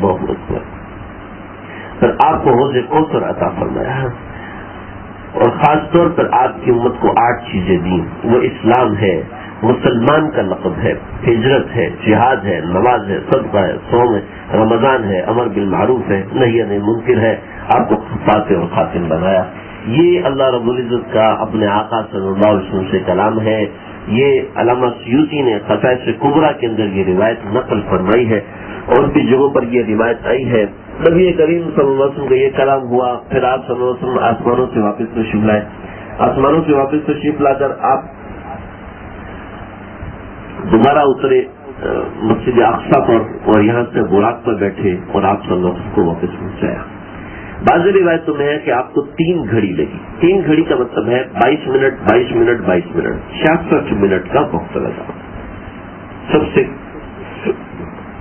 بہت اکبر. پھر آپ کو حوض کوثر عطا فرمایا، اور خاص طور پر آپ کی امت کو 8 چیزیں دیں. وہ اسلام ہے، مسلمان کا لقب ہے، ہجرت ہے، جہاد ہے، نماز ہے، صدقہ ہے، صوم ہے، رمضان ہے، امر بالمعروف ہے، نہی عن المنکر ہے. آپ کو فاتح اور خاتم بنایا. یہ اللہ رب العزت کا اپنے آقا صلی اللہ علیہ وسلم سے کلام ہے. یہ علامہ سیوطی نے خصائص کبریٰ کے اندر یہ روایت نقل فرمائی ہے، اور بھی جگہوں پر یہ روایت آئی ہے. نبی کریم صلی اللہ علیہ وسلم کا یہ کلام ہوا، پھر آپ صلی اللہ علیہ وسلم آسمانوں سے واپس تشریف لائے. آسمانوں سے واپس تشریف لا کر آپ دوبارہ اترے مسجد اقصیٰ پر، اور یہاں سے براق پر بیٹھے اور آپ صلی اللہ علیہ وسلم کو واپس پہنچایا. بعض روایتوں میں ہے کہ آپ کو 3 گھڑی لگی. 3 گھڑی کا مطلب ہے 22 منٹ 22 منٹ 22 منٹ 66 منٹ کا وقت لگا. سب سے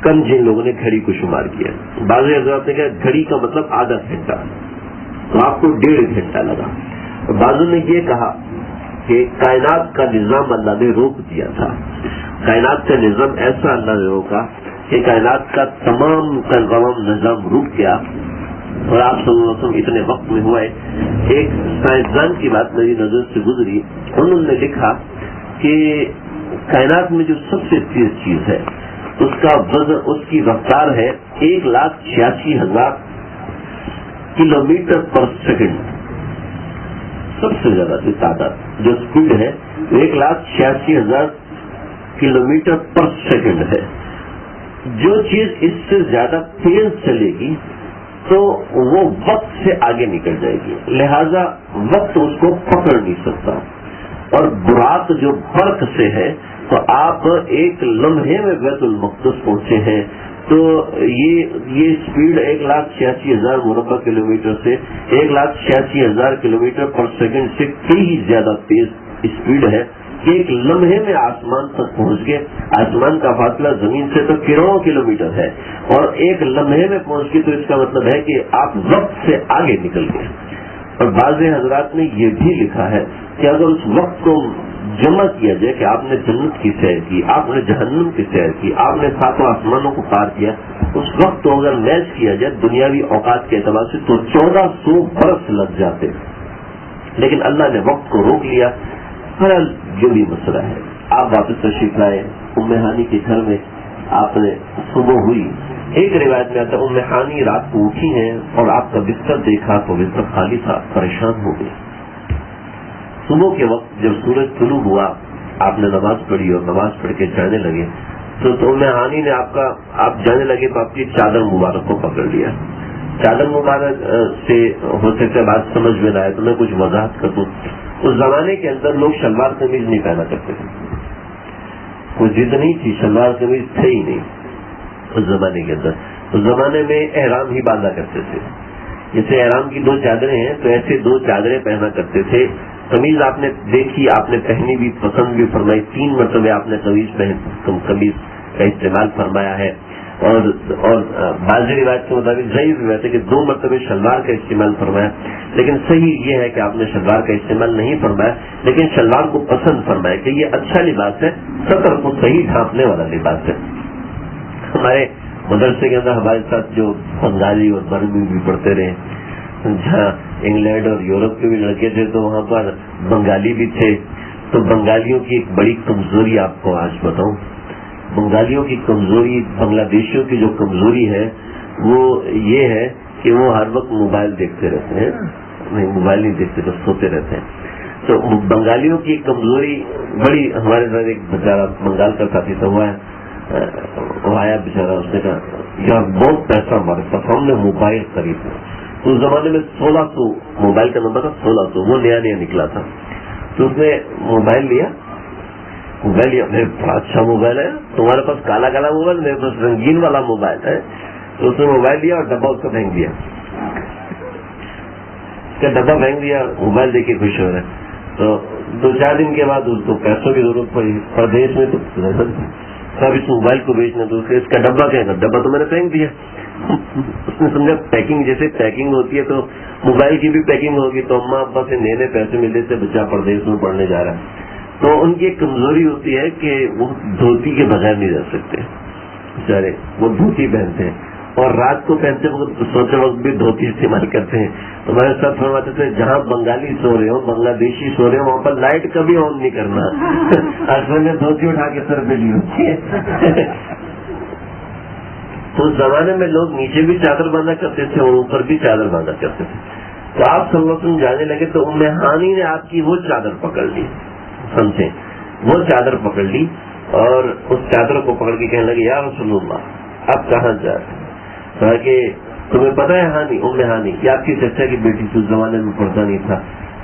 کم جن لوگوں نے گھڑی کو شمار کیا. بعض حضرات نے کہا گھڑی کا مطلب آدھا گھنٹہ، تو آپ کو 1.5 گھنٹہ لگا. بعضوں نے یہ کہا کہ کائنات کا نظام اللہ نے روک دیا تھا. کائنات کا نظام ایسا اللہ نے روکا کہ کائنات کا تمام نظام رک گیا، اور آپ صلی اللہ علیہ وسلم اتنے وقت میں ہوا ہے. ایک سائنسدان کی بات میری نظر سے گزری، انہوں نے لکھا کہ کائنات میں جو سب سے تیز چیز ہے اس کا وزن، اس کی رفتار ہے 1,86,000 کلومیٹر پر سیکنڈ. سب سے زیادہ جو تعداد، جو اسپیڈ ہے 1,86,000 کلومیٹر پر سیکنڈ ہے. جو چیز اس سے زیادہ تیز چلے گی تو وہ وقت سے آگے نکل جائے گی، لہذا وقت اس کو پکڑ نہیں سکتا. اور براق جو برق سے ہے، تو آپ ایک لمحے میں بیت المقدس پہنچے ہیں، تو یہ اسپیڈ 1,86,000 مربع کلومیٹر سے 1,86,000 کلومیٹر پر سیکنڈ سے کئی زیادہ تیز اسپیڈ ہے کہ ایک لمحے میں آسمان تک پہنچ گئے. آسمان کا فاصلہ زمین سے تو کروڑوں کلومیٹر ہے، اور ایک لمحے میں پہنچ گئے، تو اس کا مطلب ہے کہ آپ وقت سے آگے نکل گئے. اور بعض حضرات نے یہ بھی لکھا ہے کہ اگر اس وقت کو جمع کیا جائے کہ آپ نے جنت کی سیر کی، آپ نے جہنم کی سیر کی، آپ نے 7 آسمانوں کو پار کیا، اس وقت کو اگر میچ کیا جائے دنیاوی اوقات کے اعتبار سے تو 1400 برس لگ جاتے. لیکن اللہ نے وقت کو روک لیا. جو بھی مسئلہ ہے، آپ واپس تشریف لائے. ام ہانی کے گھر میں آپ نے صبح ہوئی. ایک روایت میں آتا ام ہانی رات کو اٹھی ہیں اور آپ کا بستر دیکھا تو بستر خالی تھا، پریشان ہو گئی. صبح کے وقت جب سورج طلوع ہوا، آپ نے نماز پڑھی اور نماز پڑھ کے جانے لگے تو ام ہانی نے آپ جانے لگے تو آپ کی چادر مبارک کو پکڑ لیا. چادر مبارک سے ہو سکتا ہے بات سمجھ میں نہ آئے تو میں کچھ وضاحت کر دوں. اس زمانے کے اندر لوگ شلوار قمیض نہیں پہنا کرتے تھے، کوئی ضد نہیں تھی، شلوار قمیض تھے ہی نہیں اس زمانے کے اندر. اس زمانے میں احرام ہی باندھا کرتے تھے. جیسے احرام کی 2 چادریں ہیں تو ایسے 2 چادریں پہنا کرتے تھے. قمیض آپ نے دیکھی، آپ نے پہنی بھی، پسند بھی فرمائی. 3 مرتبہ آپ نے قمیض کا استعمال فرمایا ہے. اور بعض روایت کے مطابق ضعیف روایت ہے کہ 2 مرتبہ شلوار کا استعمال فرمایا. لیکن صحیح یہ ہے کہ آپ نے شلوار کا استعمال نہیں فرمایا، لیکن شلوار کو پسند فرمایا کہ یہ اچھا لباس ہے، سطر کو صحیح ڈھانپنے والا لباس ہے. ہمارے مدرسے کے اندر ہمارے ساتھ جو بنگالی اور برمی بھی پڑھتے رہے، جہاں انگلینڈ اور یورپ کے بھی لڑکے تھے تو وہاں پر بنگالی بھی تھے. تو بنگالیوں کی ایک بڑی کمزوری آپ کو آج بتاؤں. بنگالیوں کی کمزوری، بنگلہ دیشیوں کی جو کمزوری ہے وہ یہ ہے کہ وہ ہر وقت موبائل دیکھتے رہتے ہیں. نہیں، موبائل نہیں دیکھتے تو سوتے رہتے ہیں. تو بنگالیوں کی کمزوری بڑی. ہمارے ساتھ ایک بیچارہ بنگال کا ساتھی تو ہوا ہے، وہ آیا بیچارہ، اس نے کہا یا بہت پیسہ ہمارے پاس، ہم نے موبائل خریدا. تو اس زمانے میں 1600 موبائل کا نمبر تھا، 1600، وہ نیا نیا نکلا تھا. تو اس نے موبائل لیا، میرے پاس اچھا موبائل ہے، تمہارے پاس کالا کالا موبائل، میرے پاس رنگین والا موبائل ہے. تو اس نے موبائل لیا اور ڈبہ اس کو پھینک دیا. اس کا ڈبہ پھینک دیا، موبائل دیکھ کے خوش ہو رہے. تو 2-4 دن کے بعد اس کو پیسوں کی ضرورت پڑی، پردیش میں تو سب اس موبائل کو بیچنا، تو اس کا ڈبہ کیا، ڈبہ تو میں نے پھینک دیا. اس نے سمجھا پیکنگ جیسے پیکنگ ہوتی ہے تو موبائل کی بھی پیکنگ ہوگی. تو اماں ابا سے نئے نئے پیسے ملے سے بچہ پردیش میں پڑھنے جا رہا ہے. تو ان کی ایک کمزوری ہوتی ہے کہ وہ دھوتی کے بغیر نہیں رہ سکتے بیچارے، وہ دھوتی پہنتے ہیں اور رات کو پہنتے وقت سوتے وقت بھی دھوتی استعمال کرتے ہیں. تو ہمارے ساتھ فرماتے تھے جہاں بنگالی سو رہے ہو، بنگلہ دیشی سو رہے ہو، وہاں پر لائٹ کبھی آن نہیں کرنا. اصل میں دھوتی اٹھا کے سر پہ لی ہوتی ہے. تو اس زمانے میں لوگ نیچے بھی چادر باندھا کرتے تھے اور اوپر بھی چادر باندھا کرتے تھے. تو آپ صلی اللہ علیہ وسلم جانے لگے تو ام ہانی نے آپ کی وہ چادر پکڑ لی، سمجھے، وہ چادر پکڑ لی اور اس چادر کو پکڑ کے کہنے لگے یا رسول اللہ آپ کہاں جا رہے ہیں؟ کہا کہ تمہیں پتہ ہے ہانی، ام ہانی یہ آپ کی چچا کی بیٹی تھی، اس زمانے میں پڑھتا نہیں تھا،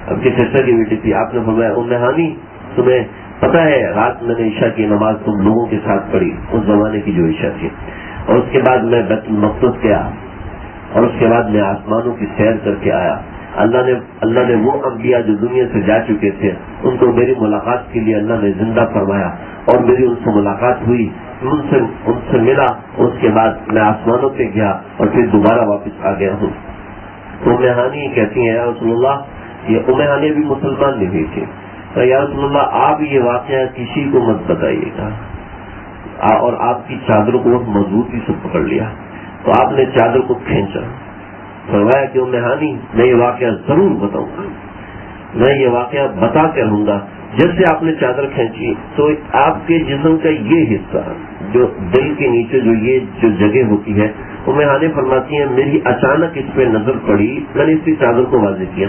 آپ کی چچا کی بیٹی تھی. آپ نے فرمایا ام ہانی تمہیں پتہ ہے رات میں نے عشاء کی نماز تم لوگوں کے ساتھ پڑھی، اس زمانے کی جو عشاء تھی، اور اس کے بعد میں بیت المقدس گیا اور اس کے بعد میں آسمانوں کی سیر کر کے آیا. اللہ نے وہ انبیاء جو دنیا سے جا چکے تھے ان کو میری ملاقات کے لیے اللہ نے زندہ فرمایا اور میری ان سے ملاقات ہوئی، ان سے ملا، اس کے بعد میں آسمانوں پہ گیا اور پھر دوبارہ واپس آ گیا ہوں. تو ام ہانی کہتی ہیں یا رسول اللہ، یہ ام ہانی بھی مسلمان نہیں ہوئی تھی، تو یا رسول اللہ آپ یہ واقعہ کسی کو مت بتائیے گا. اور آپ کی چادر کو مضبوطی سے پکڑ لیا. تو آپ نے چادر کو کھینچا، فرمایا کہ ام ہانی میں یہ واقعہ ضرور بتاؤں گا، میں یہ واقعہ بتا کے رہوں گا. جیسے آپ نے چادر کھینچی تو آپ کے جسم کا یہ حصہ جو دل کے نیچے جو جگہ ہوتی ہے، ام ہانی فرماتی ہیں میری اچانک اس پہ نظر پڑی، میں نے اس کی چادر کو واضح کیا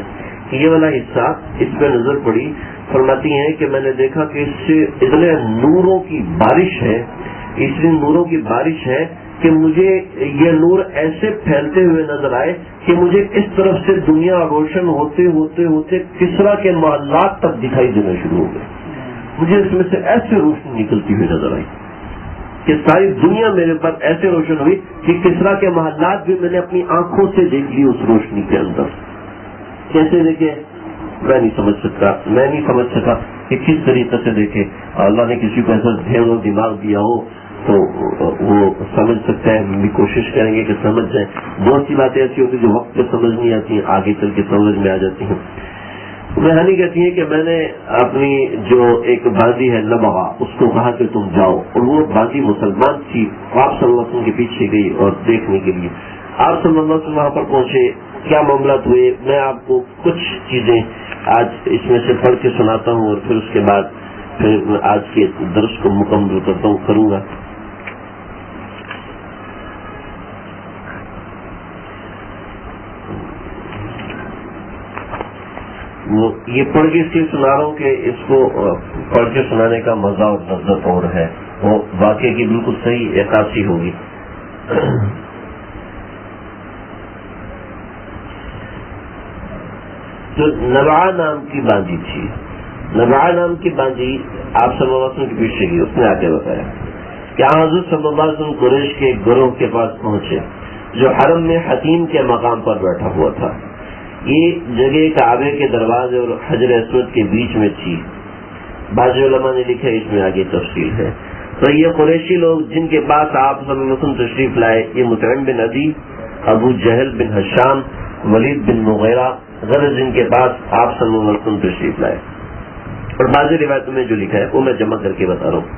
کہ یہ والا حصہ اس پہ نظر پڑی. فرماتی ہیں کہ میں نے دیکھا کہ اس سے اتنے نوروں کی بارش ہے، اتنی نوروں کی بارش ہے کہ مجھے یہ نور ایسے پھیلتے ہوئے نظر آئے کہ مجھے اس طرف سے دنیا روشن ہوتے ہوتے ہوتے کسرا کے محلات تک دکھائی دینا شروع ہو گئے. مجھے اس میں سے ایسے روشنی نکلتی ہوئی نظر آئی کہ ساری دنیا میرے پر ایسے روشن ہوئی کہ کسرا کے محلات بھی میں نے اپنی آنکھوں سے دیکھ لی اس روشنی کے اندر. کیسے دیکھے میں نہیں سمجھ سکا کہ کس طریقے سے دیکھے. اللہ نے کسی کو ایسا ذہن و دماغ دیا ہو تو وہ سمجھ سکتا ہے، ہم بھی کوشش کریں گے کہ سمجھ جائیں. بہت سی باتیں ایسی ہوتی ہیں جو وقت پہ سمجھ نہیں آتی ہیں، آگے چل کے سمجھ میں آ جاتی ہیں. مہانی کہتی ہے کہ میں نے اپنی جو ایک باندھی ہے نبغا اس کو کہا کہ تم جاؤ، اور وہ باندھی مسلمان تھی. آپ صلی اللہ علیہ وسلم کے پیچھے گئی اور دیکھنے کے لیے. آپ صلی اللہ علیہ وسلم وہاں پر پہنچے، کیا معاملات ہوئے میں آپ کو کچھ چیزیں آج اس میں سے پڑھ کے سناتا ہوں اور پھر اس کے بعد پھر آج کے درس کو مکمل کروں گا. یہ پڑھ کے اس لیے سنا رہا ہوں کہ اس کو پڑھ کے سنانے کا مزہ اور لذت اور ہے، وہ واقعے کی بالکل صحیح عکاسی ہوگی. جو نبع نام کی باندھی تھی، نبع نام کی باندھی آپ صلی اللہ علیہ وسلم کے پیچھے گئی. اس نے آگے بتایا کہ حضرت صلی اللہ علیہ وسلم قریش کے گروہ کے پاس پہنچے جو حرم میں حتیم کے مقام پر بیٹھا ہوا تھا. یہ جگہ کعبے کے دروازے اور حجر اسود کے بیچ میں تھی. بعض علماء نے لکھا اس میں آگے تفصیل ہے. تو یہ قریشی لوگ جن کے پاس آپ صلی اللہ علیہ وسلم تشریف لائے، یہ مطعم بن عدی، ابو جہل بن حشام، ولید بن مغیرہ غرض جن کے پاس آپ صلی اللہ علیہ وسلم تشریف لائے. اور بعض روایتوں میں جو لکھا ہے وہ میں جمع کر کے بتا رہا ہوں.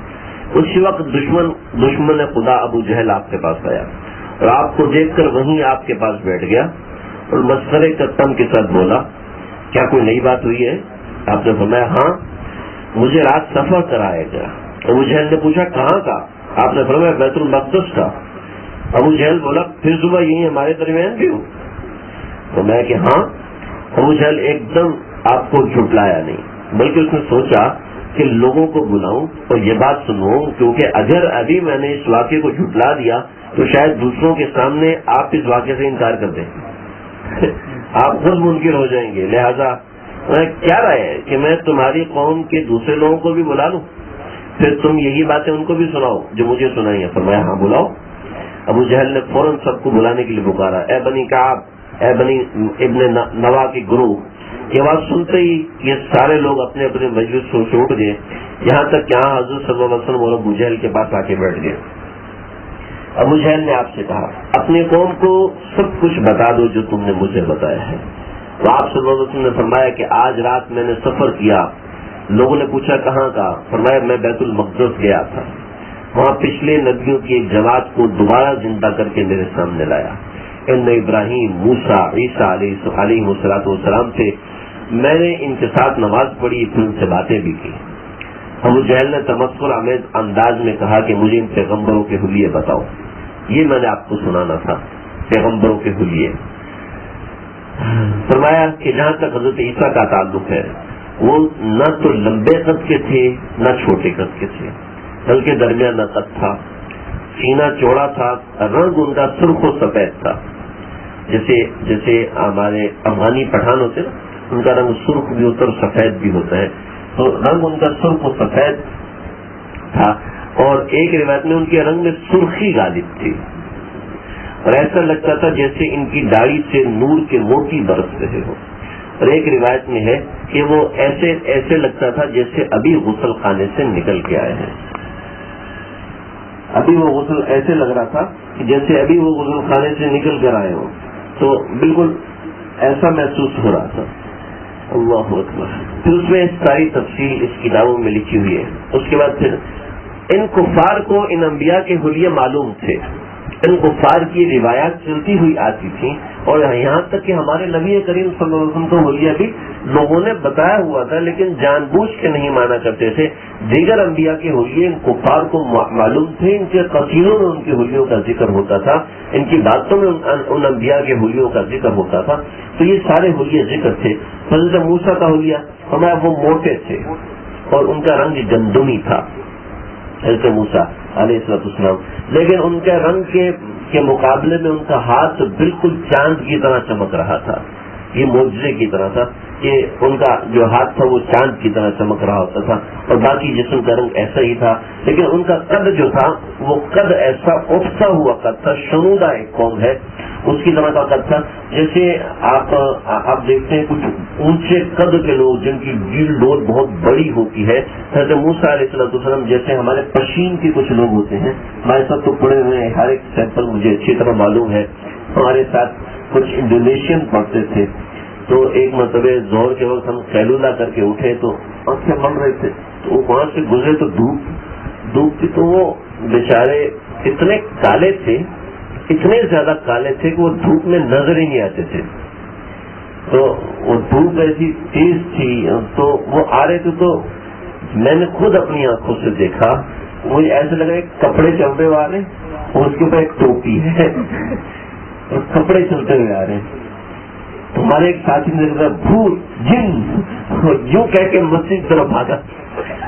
اسی وقت دشمن خدا ابو جہل آپ کے پاس آیا اور آپ کو دیکھ کر وہیں آپ کے پاس بیٹھ گیا اور مسخرے کا تن کے ساتھ بولا کیا کوئی نئی بات ہوئی ہے؟ آپ نے فرمایا ہاں، مجھے رات سفر کرایا گیا. ابو جہل نے پوچھا کہاں کا؟ آپ نے فرمایا بیت المقدس کا. ابو جہل بولا پھر صبح یہی ہمارے درمیان بھی ہو؟ فرمایا کہ ہاں. ابو جہل ایک دم آپ کو جھٹلایا نہیں، بلکہ اس نے سوچا کہ لوگوں کو بلاؤں اور یہ بات سنواؤں، کیونکہ اگر ابھی میں نے اس واقعے کو جھٹلا دیا تو شاید دوسروں کے سامنے آپ اس واقعے سے انکار کر دیں آپ خود منکر ہو جائیں گے. لہذا کیا رائے ہے کہ میں تمہاری قوم کے دوسرے لوگوں کو بھی بلا لوں، پھر تم یہی باتیں ان کو بھی سناؤ جو مجھے سنائی ہیں. فرمایا ہاں بلاؤ. ابو جہل نے فوراً سب کو بلانے کے لیے پکارا. اے بنی کعب، اے بنی ابن نوا کی گروہ. یہ بات سنتے ہی یہ سارے لوگ اپنے اپنے مجلس سے اٹھ گئے، یہاں تک کہ یہاں حضرت صلی اللہ علیہ وسلم اور ابو جہل کے پاس آ کے بیٹھ گئے. ابو جہل نے آپ سے کہا اپنی قوم کو سب کچھ بتا دو جو تم نے مجھے بتایا ہے. تو آپ صلی اللہ علیہ وسلم نے فرمایا کہ آج رات میں نے سفر کیا. لوگوں نے پوچھا کہاں کا؟ فرمایا میں بیت المقدس گیا تھا، وہاں پچھلے نبیوں کی ایک جماعت کو دوبارہ زندہ کر کے میرے سامنے لایا. ان ابراہیم، موسیٰ، عیسیٰ علیہ السلام تھے. میں نے ان کے ساتھ نماز پڑھی، پھر ان سے باتیں بھی کی. ابو جہل نے تمسخر آمیز انداز میں کہا کہ مجھے ان پیغمبروں کے حلیے بتاؤ. یہ میں نے آپ کو سنانا تھا، پیغمبروں کے حلیے. فرمایا کہ جہاں تک حضرت عیسیٰ کا تعلق ہے وہ نہ تو لمبے قد کے تھے نہ چھوٹے قد کے تھے، بلکہ درمیانہ قد تھا. سینہ چوڑا تھا، رنگ ان کا سرخ و سفید تھا. جیسے ہمارے افغانی پٹھان ہوتے نا، ان کا رنگ سرخ بھی ہوتا ہے اور سفید بھی ہوتا ہے، تو رنگ ان کا سرخ و سفید تھا. اور ایک روایت میں ان کے رنگ میں سرخی غالب تھی، اور ایسا لگتا تھا جیسے ان کی داڑھی سے نور کے موتی برس رہے ہو. اور ایک روایت میں ہے کہ وہ ایسے لگتا تھا جیسے ابھی غسل خانے سے نکل کے آئے ہیں. ابھی وہ غسل ایسے لگ رہا تھا کہ جیسے ابھی وہ غسل خانے سے نکل کر آئے ہوں، تو بالکل ایسا محسوس ہو رہا تھا. اللہ اکبر. پھر اس میں ساری تفصیل اس کتابوں میں لکھی ہوئی ہے. اس کے بعد پھر ان کفار کو ان انبیاء کے حلیے معلوم تھے، ان کفار کی روایات چلتی ہوئی آتی تھی، اور یہاں تک کہ ہمارے نبی کریم صلی اللہ علیہ وسلم کو حلیہ بھی لوگوں نے بتایا ہوا تھا، لیکن جان بوجھ کے نہیں مانا کرتے تھے. دیگر انبیاء کے حلیے ان کفار کو معلوم تھے، ان کے قصیدوں میں ان کے حلیوں کا ذکر ہوتا تھا، ان کی باتوں میں ان انبیاء کے حلیوں کا ذکر ہوتا تھا. تو یہ سارے حلیے ذکر تھے. حضرت موسیٰ کا حلیہ ہمارا وہ موٹے تھے اور ان کا رنگ گندمی تھا، حضرت موسیٰ علیہ السلام. لیکن ان کے رنگ کے مقابلے میں ان کا ہاتھ بالکل چاند کی طرح چمک رہا تھا. یہ معجزے کی طرح تھا کہ ان کا جو ہاتھ تھا وہ چاند کی طرح چمک رہا ہوتا تھا، اور باقی جسم کا رنگ ایسا ہی تھا. لیکن ان کا قد جو تھا وہ قد ایسا اٹھتا ہوا قد تھا. شنودہ ایک قوم ہے، اس کی طرح کا قد تھا. جیسے آپ دیکھتے ہیں کچھ اونچے قد کے لوگ جن کی ڈیل ڈول بہت بڑی ہوتی ہے. حضرت موسیٰ علیہ السلام جیسے ہمارے پشین کے کچھ لوگ ہوتے ہیں، ہمارے ساتھ تو پڑے ہوئے ہیں، ہر ایک سیمپل مجھے اچھی طرح معلوم ہے. ہمارے ساتھ کچھ انڈونیشین پڑھتے تھے، تو ایک مرتبہ زہر کے وقت ہم قیلولہ کر کے اٹھے تو آنکھیں مل رہے تھے، تو وہاں سے گزرے تو دھوپ تھی، تو وہ بیچارے اتنے کالے تھے، اتنے زیادہ کالے تھے کہ وہ دھوپ میں نظر ہی نہیں آتے تھے. تو وہ دھوپ ایسی تیز تھی، تو وہ آ رہے تھے تو میں نے خود اپنی آنکھوں سے دیکھا. مجھے ایسے لگا کپڑے چلتے ہوئے آ رہے ہیں اور اس کے اوپر ایک ٹوپی ہے اور کپڑے چلتے ہوئے آ رہے ہیں. ہمارے ایک ساتھی نے کہا بھوت جن، یوں کہہ کے مسجد کی طرف بھاگا.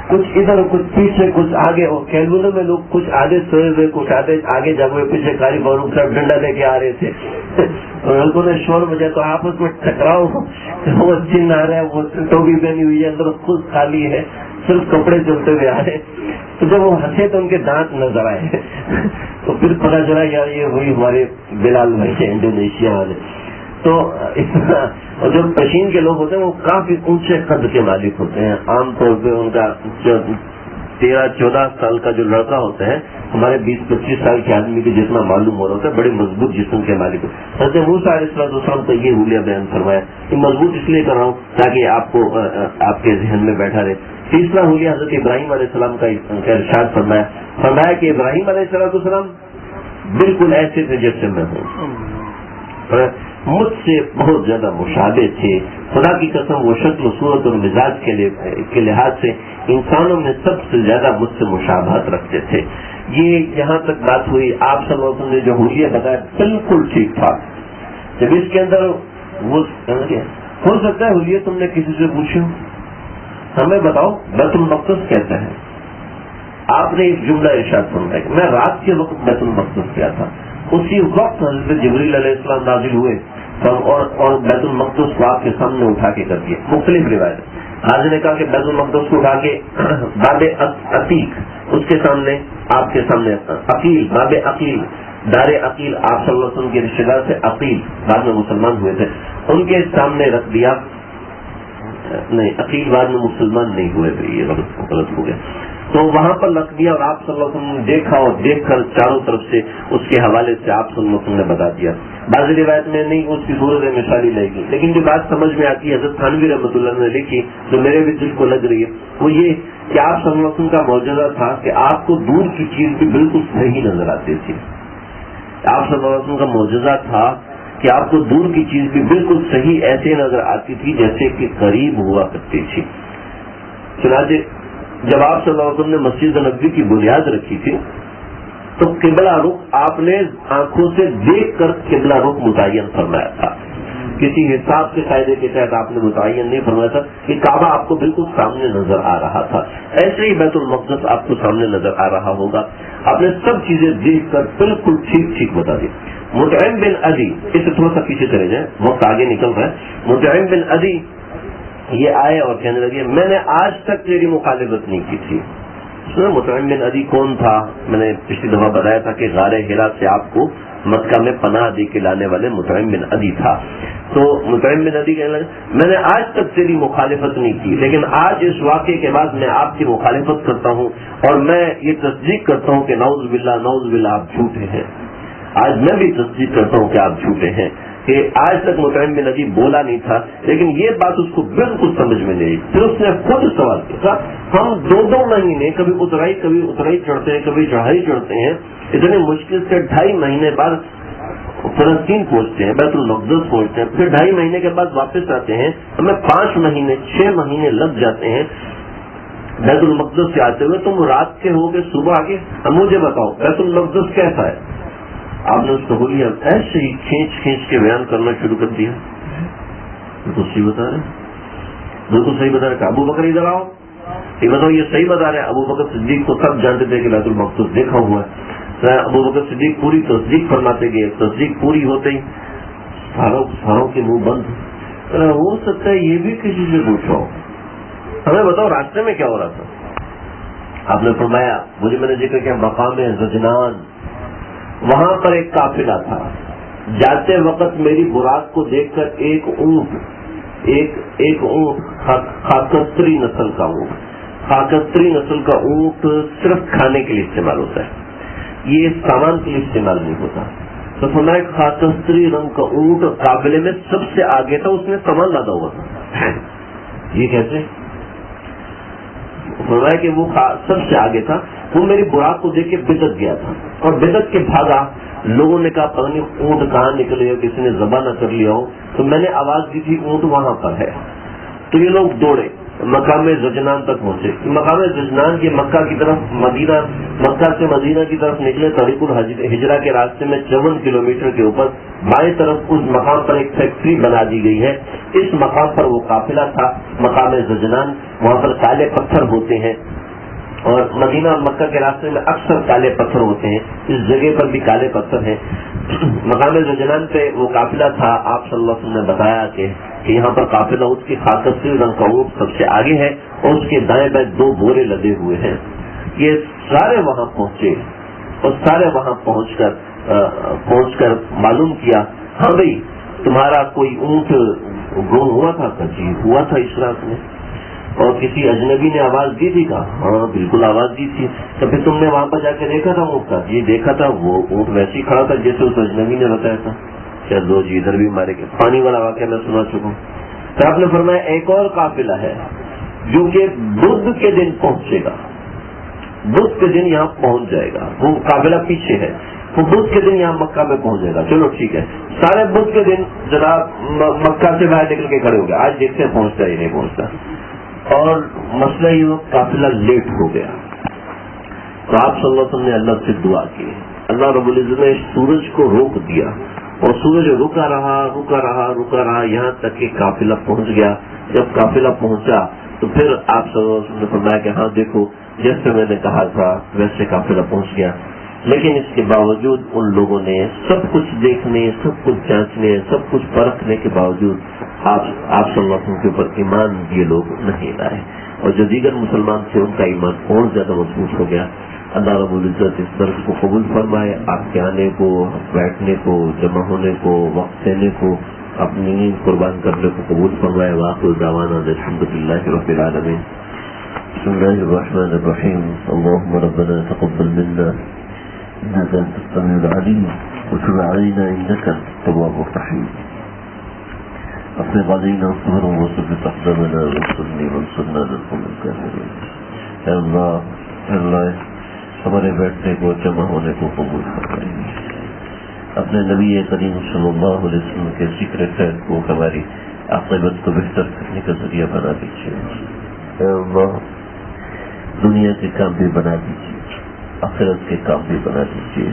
کچھ ادھر کچھ پیچھے کچھ آگے، اور کیلولوں میں لوگ کچھ آگے سوئے ہوئے کچھ آگے جب ہوئے پیچھے قاری فاروق صاحب ڈنڈا لے کے آ رہے تھے. اور لوگوں نے شور بجا تو آپس میں ٹکراؤ، وہ جن آ رہا ہے، وہ ٹوپی پہنی ہوئی ہے، اندر خود خالی ہے، صرف کپڑے چلتے ہوئے آ رہے. تو جب وہ ہنسے تو ان کے دانت نظر آئے. تو پھر پتا چلا یار یہ وہی ہمارے بلال بھائی ہیں انڈونیشیا والے. تو اور جو پشین کے لوگ ہوتے ہیں وہ کافی اونچے قد کے مالک ہوتے ہیں. عام طور پہ ان کا 13-14 سال کا جو لڑکا ہوتا ہے ہمارے 20-25 سال کے آدمی کے جتنا معلوم ہو رہا ہوتا ہے، بڑے مضبوط جسم کے مالک. حضرت موسیٰ علیہ السلام تو یہ حلیہ بیان فرمایا. یہ مضبوط اس لیے کر رہا ہوں تاکہ آپ کو آپ کے ذہن میں بیٹھا رہے. تیسرا حلیہ حضرت ابراہیم علیہ السلام کا ارشاد فرمایا کہ ابراہیم علیہ السلام بالکل ایسے تھے جیسے میں ہوں، مجھ سے بہت زیادہ مشابہ تھے. خدا کی قسم وہ شکل و صورت اور مزاج کے لحاظ سے انسانوں میں سب سے زیادہ مجھ سے مشابہت رکھتے تھے. یہ یہاں تک بات ہوئی. آپ صلی اللہ علیہ وسلم نے جو حلیہ بتایا بالکل ٹھیک ٹھاک. جب اس کے اندر وہ ہو سکتا ہے حلیہ تم نے کسی سے پوچھو، ہمیں بتاؤ بیت المقدس کیسا ہے؟ آپ نے ایک جملہ ارشاد فرمایا کہ میں رات کے وقت بیت المقدس گیا تھا، اسی وقت حضرت جبریل علیہ السلام نازل ہوئے اور بیت المقدس کو آپ کے سامنے اٹھا کے کر دیا. مختلف روایت حاضر نے کہا کہ بیت المقدس کو اٹھا کے باب عتیق اس کے سامنے، آپ کے سامنے عقیل، باب عقیل، دار عقیل، آپ صلی اللہ علیہ وسلم کے رشتے دار سے عقیل بعد میں مسلمان ہوئے تھے، ان کے سامنے رکھ دیا. نہیں، عقیل بعد میں مسلمان نہیں ہوئے تھے، یہ غلط ہو گیا. تو وہاں پر رکھ دیا اور آپ صلی اللہ علیہ وسلم نے دیکھا اور دیکھ کر چاروں طرف سے اس کے حوالے سے آپ صلی اللہ علیہ وسلم نے بتا دیا. بعض روایت میں نہیں اس کی صورت مثالی لے گی، لیکن جو بات سمجھ میں آتی ہے حضرت تھانوی رحمۃ اللہ نے لکھی جو میرے بھی دل کو لگ رہی ہے وہ یہ کہ آپ صلی اللہ علیہ وسلم کا معجزہ تھا کہ آپ کو دور کی چیز بھی بالکل صحیح نظر آتی تھی. آپ صلی اللہ علیہ وسلم کا معجزہ تھا کہ آپ کو دور کی چیز بھی بالکل صحیح ایسے نظر آتی تھی جیسے کہ قریب ہوا کرتی تھی. چنانچہ جب آپ صلی اللہ علیہ وسلم نے مسجد نبوی کی بنیاد رکھی تھی تو قبلہ رخ آپ نے آنکھوں سے دیکھ کر قبلہ رخ متعین فرمایا تھا. کسی حساب کے قاعدے کے تحت آپ نے متعین نہیں فرمایا تھا کہ کعبہ آپ کو بالکل سامنے نظر آ رہا تھا. ایسے ہی بیت المقدس آپ کو سامنے نظر آ رہا ہوگا. آپ نے سب چیزیں دیکھ کر بالکل ٹھیک بتا دی. مطعم بن عدی، اس سے تھوڑا سا پیچھے چلے جائیں، وقت آگے نکل رہا ہے. مطعم بن عدی یہ آئے اور کہنے لگے میں نے آج تک تیری مخالفت نہیں کی تھی. مطعم بن عدی کون تھا؟ میں نے پچھلی دفعہ بتایا تھا کہ غار حرا سے آپ کو مکہ میں پناہ دے کے لانے والے مطعم بن عدی تھا. تو مطعم بن عدی کہنے لگے میں نے آج تک تیری مخالفت نہیں کی، لیکن آج اس واقعے کے بعد میں آپ کی مخالفت کرتا ہوں اور میں یہ تصدیق کرتا ہوں کہ نعوذ باللہ آپ جھوٹے ہیں. آج میں بھی تصدیق کرتا ہوں کہ آپ جھوٹے ہیں کہ آج تک مطعم بن عدی بولا نہیں تھا، لیکن یہ بات اس کو بالکل سمجھ میں نہیں آئی. پھر اس نے خود سوال کیا، ہم 2 مہینے کبھی اترائی چڑھتے ہیں، کبھی چڑھائی چڑھتے ہیں، اتنے مشکل سے 2.5 مہینے بعد فلسطین پہنچتے ہیں، بیت المقدس پہنچتے ہیں، پھر 2.5 مہینے کے بعد واپس آتے ہیں. ہمیں 5 مہینے 6 مہینے لگ جاتے ہیں بیت المقدس سے آتے ہوئے. تم رات کے ہو گے صبح آگے. اب مجھے بتاؤ بیت المقدس کیسا ہے؟ آپ نے اس سہولیت ایسے ہی کھینچ کے بیان کرنا شروع کر دیا. بالکل صحیح بتا رہے. ابو بکر ادھر آؤ، یہ بتاؤ یہ صحیح بتا رہے ہیں. ابو بکر صدیق کو سب جانتے تھے کہ بیت المقدس دیکھا ہوا ہے. ابو بکر صدیق پوری تصدیق فرماتے گئے. تصدیق پوری ہوتے ہی ساروں کے منہ بند. ہو سکتا ہے یہ بھی کسی سے پوچھا ہو. ہمیں بتاؤ راستے میں کیا ہو رہا تھا؟ آپ نے فرمایا مجھے میں نے ذکر کیا مقام زجنان، وہاں پر ایک قافلہ تھا. جاتے وقت میری براق کو دیکھ کر ایک اونٹ خاکستری نسل کا اونٹ، خاکستری نسل کا اونٹ صرف کھانے کے لیے استعمال ہوتا ہے، یہ سامان کے لیے استعمال نہیں ہوتا. تو فرمایا خاکستری رنگ کا اونٹ قافلے میں سب سے آگے تھا، اس میں سامان لادا ہوا تھا. یہ کیسے؟ فرمایا کہ وہ سب سے آگے تھا. وہ میری براق کو دیکھ کے بدت گیا تھا اور بدت کے بھاگا. لوگوں نے کہا پتہ نہیں اونٹ کہاں نکلے ہو، کسی نے ذبح نہ کر لیا ہو. تو میں نے آواز دی تھی اونٹ وہاں پر ہے. تو یہ لوگ دوڑے مقام زجنان تک پہنچے. مقام زجنان یہ مکہ کی طرف مکہ سے مدینہ کی طرف نکلے. طریق الہجرہ کے راستے میں 54 کلومیٹر کے اوپر بائیں طرف اس مقام پر ایک فیکٹری بنا دی گئی ہے. اس مقام پر وہ قافلہ تھا مقام زجنان. وہاں پر کالے پتھر ہوتے ہیں اور مدینہ اور مکہ کے راستے میں اکثر کالے پتھر ہوتے ہیں. اس جگہ پر بھی کالے پتھر ہیں. مقام زجنان پہ وہ قافلہ تھا. آپ صلی اللہ علیہ وسلم نے بتایا کہ یہاں پر قافلہ اس کی خاکستری رنگ کا اونٹ سب سے آگے ہے اور اس کے دائیں بائیں 2 بورے لدے ہوئے ہیں. یہ سارے وہاں پہنچے اور سارے وہاں پہنچ کر معلوم کیا ہاں بھائی تمہارا کوئی اونٹ گم ہوا تھا؟ جی ہوا تھا اس رات میں. اور کسی اجنبی نے آواز دی تھی؟ کہا ہاں بالکل آواز دی تھی. تو پھر تم نے وہاں پر جا کے دیکھا تھا اونٹ کا؟ جی دیکھا تھا. وہ اونٹ ویسے ہی کھڑا تھا جیسے اس اجنبی نے بتایا تھا. چلو جی ادھر بھی مارے گئے. پانی والا واقعہ میں سنا چکا ہوں. تو آپ نے فرمایا ایک اور قافلہ ہے جو کہ بدھ کے دن پہنچے گا. بدھ کے دن یہاں پہنچ جائے گا. وہ قافلہ پیچھے ہے. وہ بدھ کے دن یہاں مکہ میں پہنچ جائے گا. چلو ٹھیک ہے. سارے بدھ کے دن جناب مکہ سے باہر نکل کے کھڑے ہو گئے. آج دیکھتے ہیں پہنچتا ہی نہیں پہنچتا. اور مسئلہ یہ قافلہ لیٹ ہو گیا. تو آپ صلی اللہ علیہ وسلم نے اللہ سے دعا کی. اللہ رب العزت نے سورج کو روک دیا اور سورج رکا رہا یہاں تک کہ قافلہ پہنچ گیا. جب قافلہ پہنچا تو پھر آپ صلی اللہ علیہ وسلم نے فرمایا کہ ہاں دیکھو جیسے میں نے کہا تھا ویسے قافلہ پہنچ گیا. لیکن اس کے باوجود ان لوگوں نے سب کچھ دیکھنے، سب کچھ جانچنے، سب کچھ پرکھنے کے باوجود آپ صلی اللہ علیہ وسلم کے اوپر ایمان یہ لوگ نہیں لائے. اور جو دیگر مسلمان تھے ان کا ایمان اور زیادہ مضبوط ہو گیا. اللہ رب العزت اس درس کو قبول فرمائے، آپ کے آنے کو، بیٹھنے کو، جمع ہونے کو، وقت دینے کو، اپنی نیند قربان کرنے کو قبول فرمائے. وآخر دعوانا الحمدللہ رب العالمین. بسم اللہ الرحمن الرحیم. اللهم ربنا تقبل منا انك انت السميع العليم وتب علينا انك انت التواب الرحيم. افرغ علينا صبرا وثبت اقدامنا وانصرنا على القوم الكافرين. اے اللہ ہمارے بیٹھنے کو، جمع ہونے کو قبول فرمائیے. اپنے نبی کریم صلی اللہ علیہ وسلم کے ذکر خیر کو ہماری عاقبت کو بہتر کرنے کا ذریعہ بنا دیجیے. اے اللہ دنیا کے کام بھی بنا دیجیے، آخرت کے کام بھی بنا دیجیے.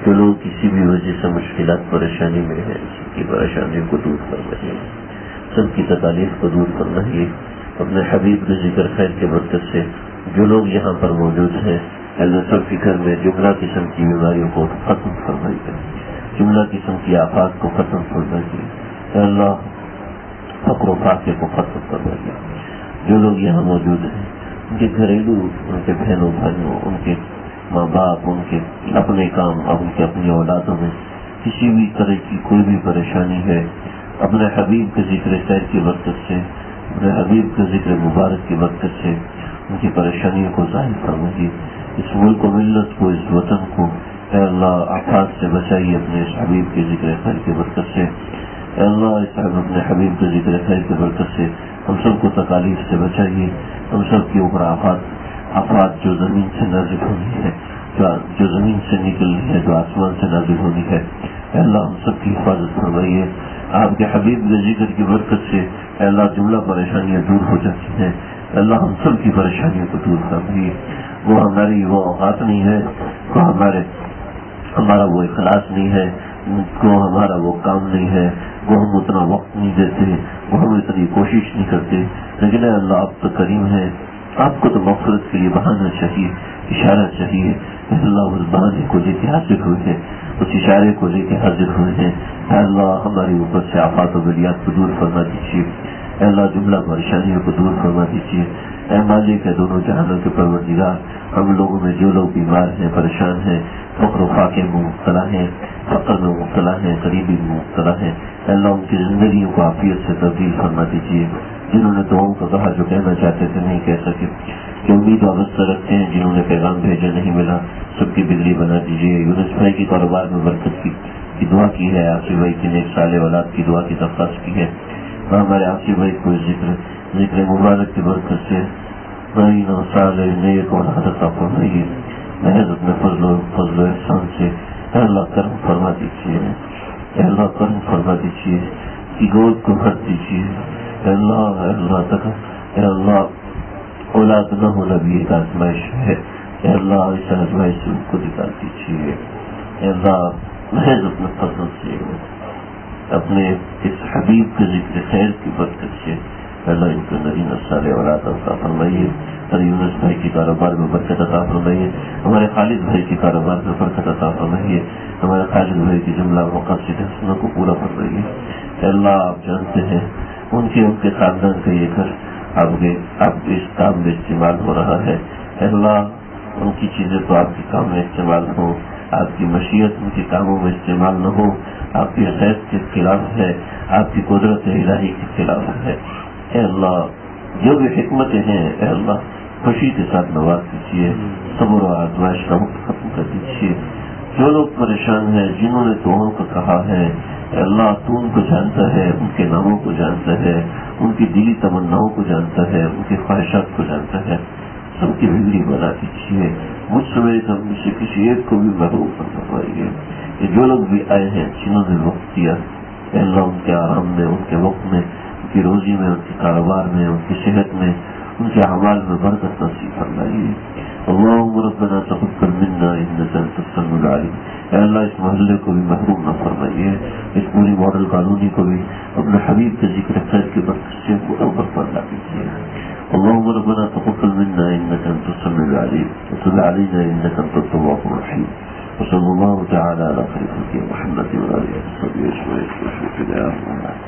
جو لوگ کسی بھی وجہ سے مشکلات پریشانی میں ہیں سب کی پریشانیوں کو دور فرمائیے، سب کی تکالیف کو دور فرمائیے. اپنے حبیب کے ذکر خیر کے برکت سے جو لوگ یہاں پر موجود ہیں اللہ سب کے گھر میں جملہ قسم کی بیماریوں کو ختم فرمائیے، جملہ قسم کی آفات کو ختم فرمائیے. اے اللہ فقر و فاقے کو ختم فرمائیے. جو لوگ یہاں موجود ہیں ان کے گھریلو، ان کے بہنوں بھائیوں، ان کے ماں باپ، ان کے اپنے کام، ان کے اپنی اولادوں میں کسی بھی طرح کی کوئی بھی پریشانی ہے، اپنے حبیب کے ذکر خیر کی برکت سے، اپنے حبیب کے ذکر مبارک کی برکت سے ان کی پریشانیوں کو ظاہر فرمائیے. اس ملک و ملت کو، اس وطن کو اے اللہ آفات سے بچائیے اپنے اس حبیب کے ذکر خیر کی برکت سے. اے اللہ اس اپنے حبیب کے ذکر خیر کی برکت سے ہم سب کو تکالیف سے بچائیے. ہم سب کے اوپر آفات جو زمین سے نازل ہونی ہے، جو زمین سے نکل رہی ہے، جو آسمان سے نازل ہونی ہے، اے اللہ ہم سب کی حفاظت فرمائیے. آپ کے حبیب کے ذکر کی برکت سے اے اللہ جملہ پریشانیاں دور ہو جاتی ہیں. اللہ ہم سب کی پریشانیوں کو دور فرمائیے. وہ ہماری وہ اوقات نہیں ہے، وہ ہمارا وہ اخلاص نہیں ہے، وہ ہمارا وہ کام نہیں ہے، وہ ہم اتنا وقت نہیں دیتے، وہ ہم اتنی کوشش نہیں کرتے. لیکن اے اللہ آپ تو کریم ہے، آپ کو تو مغفرت کے لیے بہانا چاہیے، اشارہ چاہیے. اے اللہ اس بہانے کو لے کے حاضر ہوئے ہیں، اس اشارے کو لے کے حاضر ہوئے ہیں. اے اللہ ہماری اوپر سے آفات و بلیات کو دور فرما دیجیے. اے اللہ جملہ پریشانیوں کو دور فرما دیجیے. اے مالک ہے دونوں جہانوں کے پروردگار، ہم لوگوں میں جو لوگ بیمار ہیں، پریشان ہیں، فقر و فاقے میں مبتلا ہیں، فقر میں مبتلا ہیں، غریبی میں مبتلا ہیں، اے اللہ ان کی زندگیوں کو عافیت سے تبدیل فرما دیجیے. جنہوں نے دعاؤں کو کہا جو کہنا چاہتے تھے نہیں کہہ سکے، جو امید وابستہ رکھتے ہیں جنہوں نے پیغام بھیجا نہیں ملا، سب کی بجلی بنا دیجیے. یونس بھائی کے کاروبار میں برکت کی دعا کی ہے، آصف بھائی کی نیک صالح اولاد کی دعا کی درخواست کی ہے. ہمارے آصف بھائی کو ذکر مبارک کی برکت سے نئی نو سال نیک اور حضرت فرمائیے. محض اپنے فضل و احسان سے اے اللہ کرم فرما دیجیے. اے اللہ کرم فرما دیجیے، کی گود کو بھر دیجیے. اے اللہ تک اے اللہ اولاد نہ ہونا بھی ایک آزمائش ہے. اے اللہ اس آزمائش سے ان کو نکال دیجیے. اے اللہ محض اپنے فضل سے، اپنے اس حبیب کے ذکر خیر کی برکت سے اللہ ان کو نبی صالح اولاد عطا فرمائیے. اور یونس بھائی کے کاروبار میں برکت عطا فرمائیے. ہمارے خالد بھائی کے کاروبار میں برکت عطا فرمائیے. ہمارے خالد بھائی کی جملہ مقاصد حسنوں کو پورا فرمائیے. اے اللہ آپ جانتے ہیں ان کے خاندان کا یہ گھر آپ کے اس کام میں استعمال ہو رہا ہے. اے اللہ ان کی چیزیں تو آپ کے کام میں استعمال ہو، آپ کی مشیت ان کے کاموں میں استعمال نہ ہو. آپ کی خیر کے خلاف ہے، آپ کی قدرت الہی کے خلاف ہے. اے اللہ جو بھی حکمتیں ہیں اے اللہ خوشی کے ساتھ نواز دیجیے. صبر و آزمائش کا وقت ختم کر دیجیے. جو لوگ پریشان ہیں، جنہوں نے دعاؤں کو کہا ہے اے اللہ تو ان کو جانتا ہے، ان کے ناموں کو جانتا ہے، ان کی دلی تمناؤں کو جانتا ہے، ان کی خواہشات کو جانتا ہے. سب کی بگڑی بنا دیجیے. مجھ سے میری طرف سے کسی ایک کو بھی محروم نہ فرمائیے. جو لوگ بھی آئے ہیں جنہوں نے وقت دیا اے اللہ ان کے آرام میں، ان کے وقت میں، ان کی روزی میں، ان کے کاروبار میں، ان کی صحت میں، ان کے اعمال میں برکت نصیب فرمائیے. اللہم ربنا تقبل منا انک انت السمیع العلیم. اے اللہ اس محلے کو بھی محروم نہ فرمائیے، اس پوری ماڈل کالونی کو بھی اپنے حبیب کے ذکر خیر کی برکت سے اوپر فرما دیجیے. اللهم ربنا تقبل منا إنك أنت السميع العليم وتب علينا إنك أنت التواب الرحيم وصلى الله تعالى على خير خلق محمد وعلى آله وصحبه أجمعين.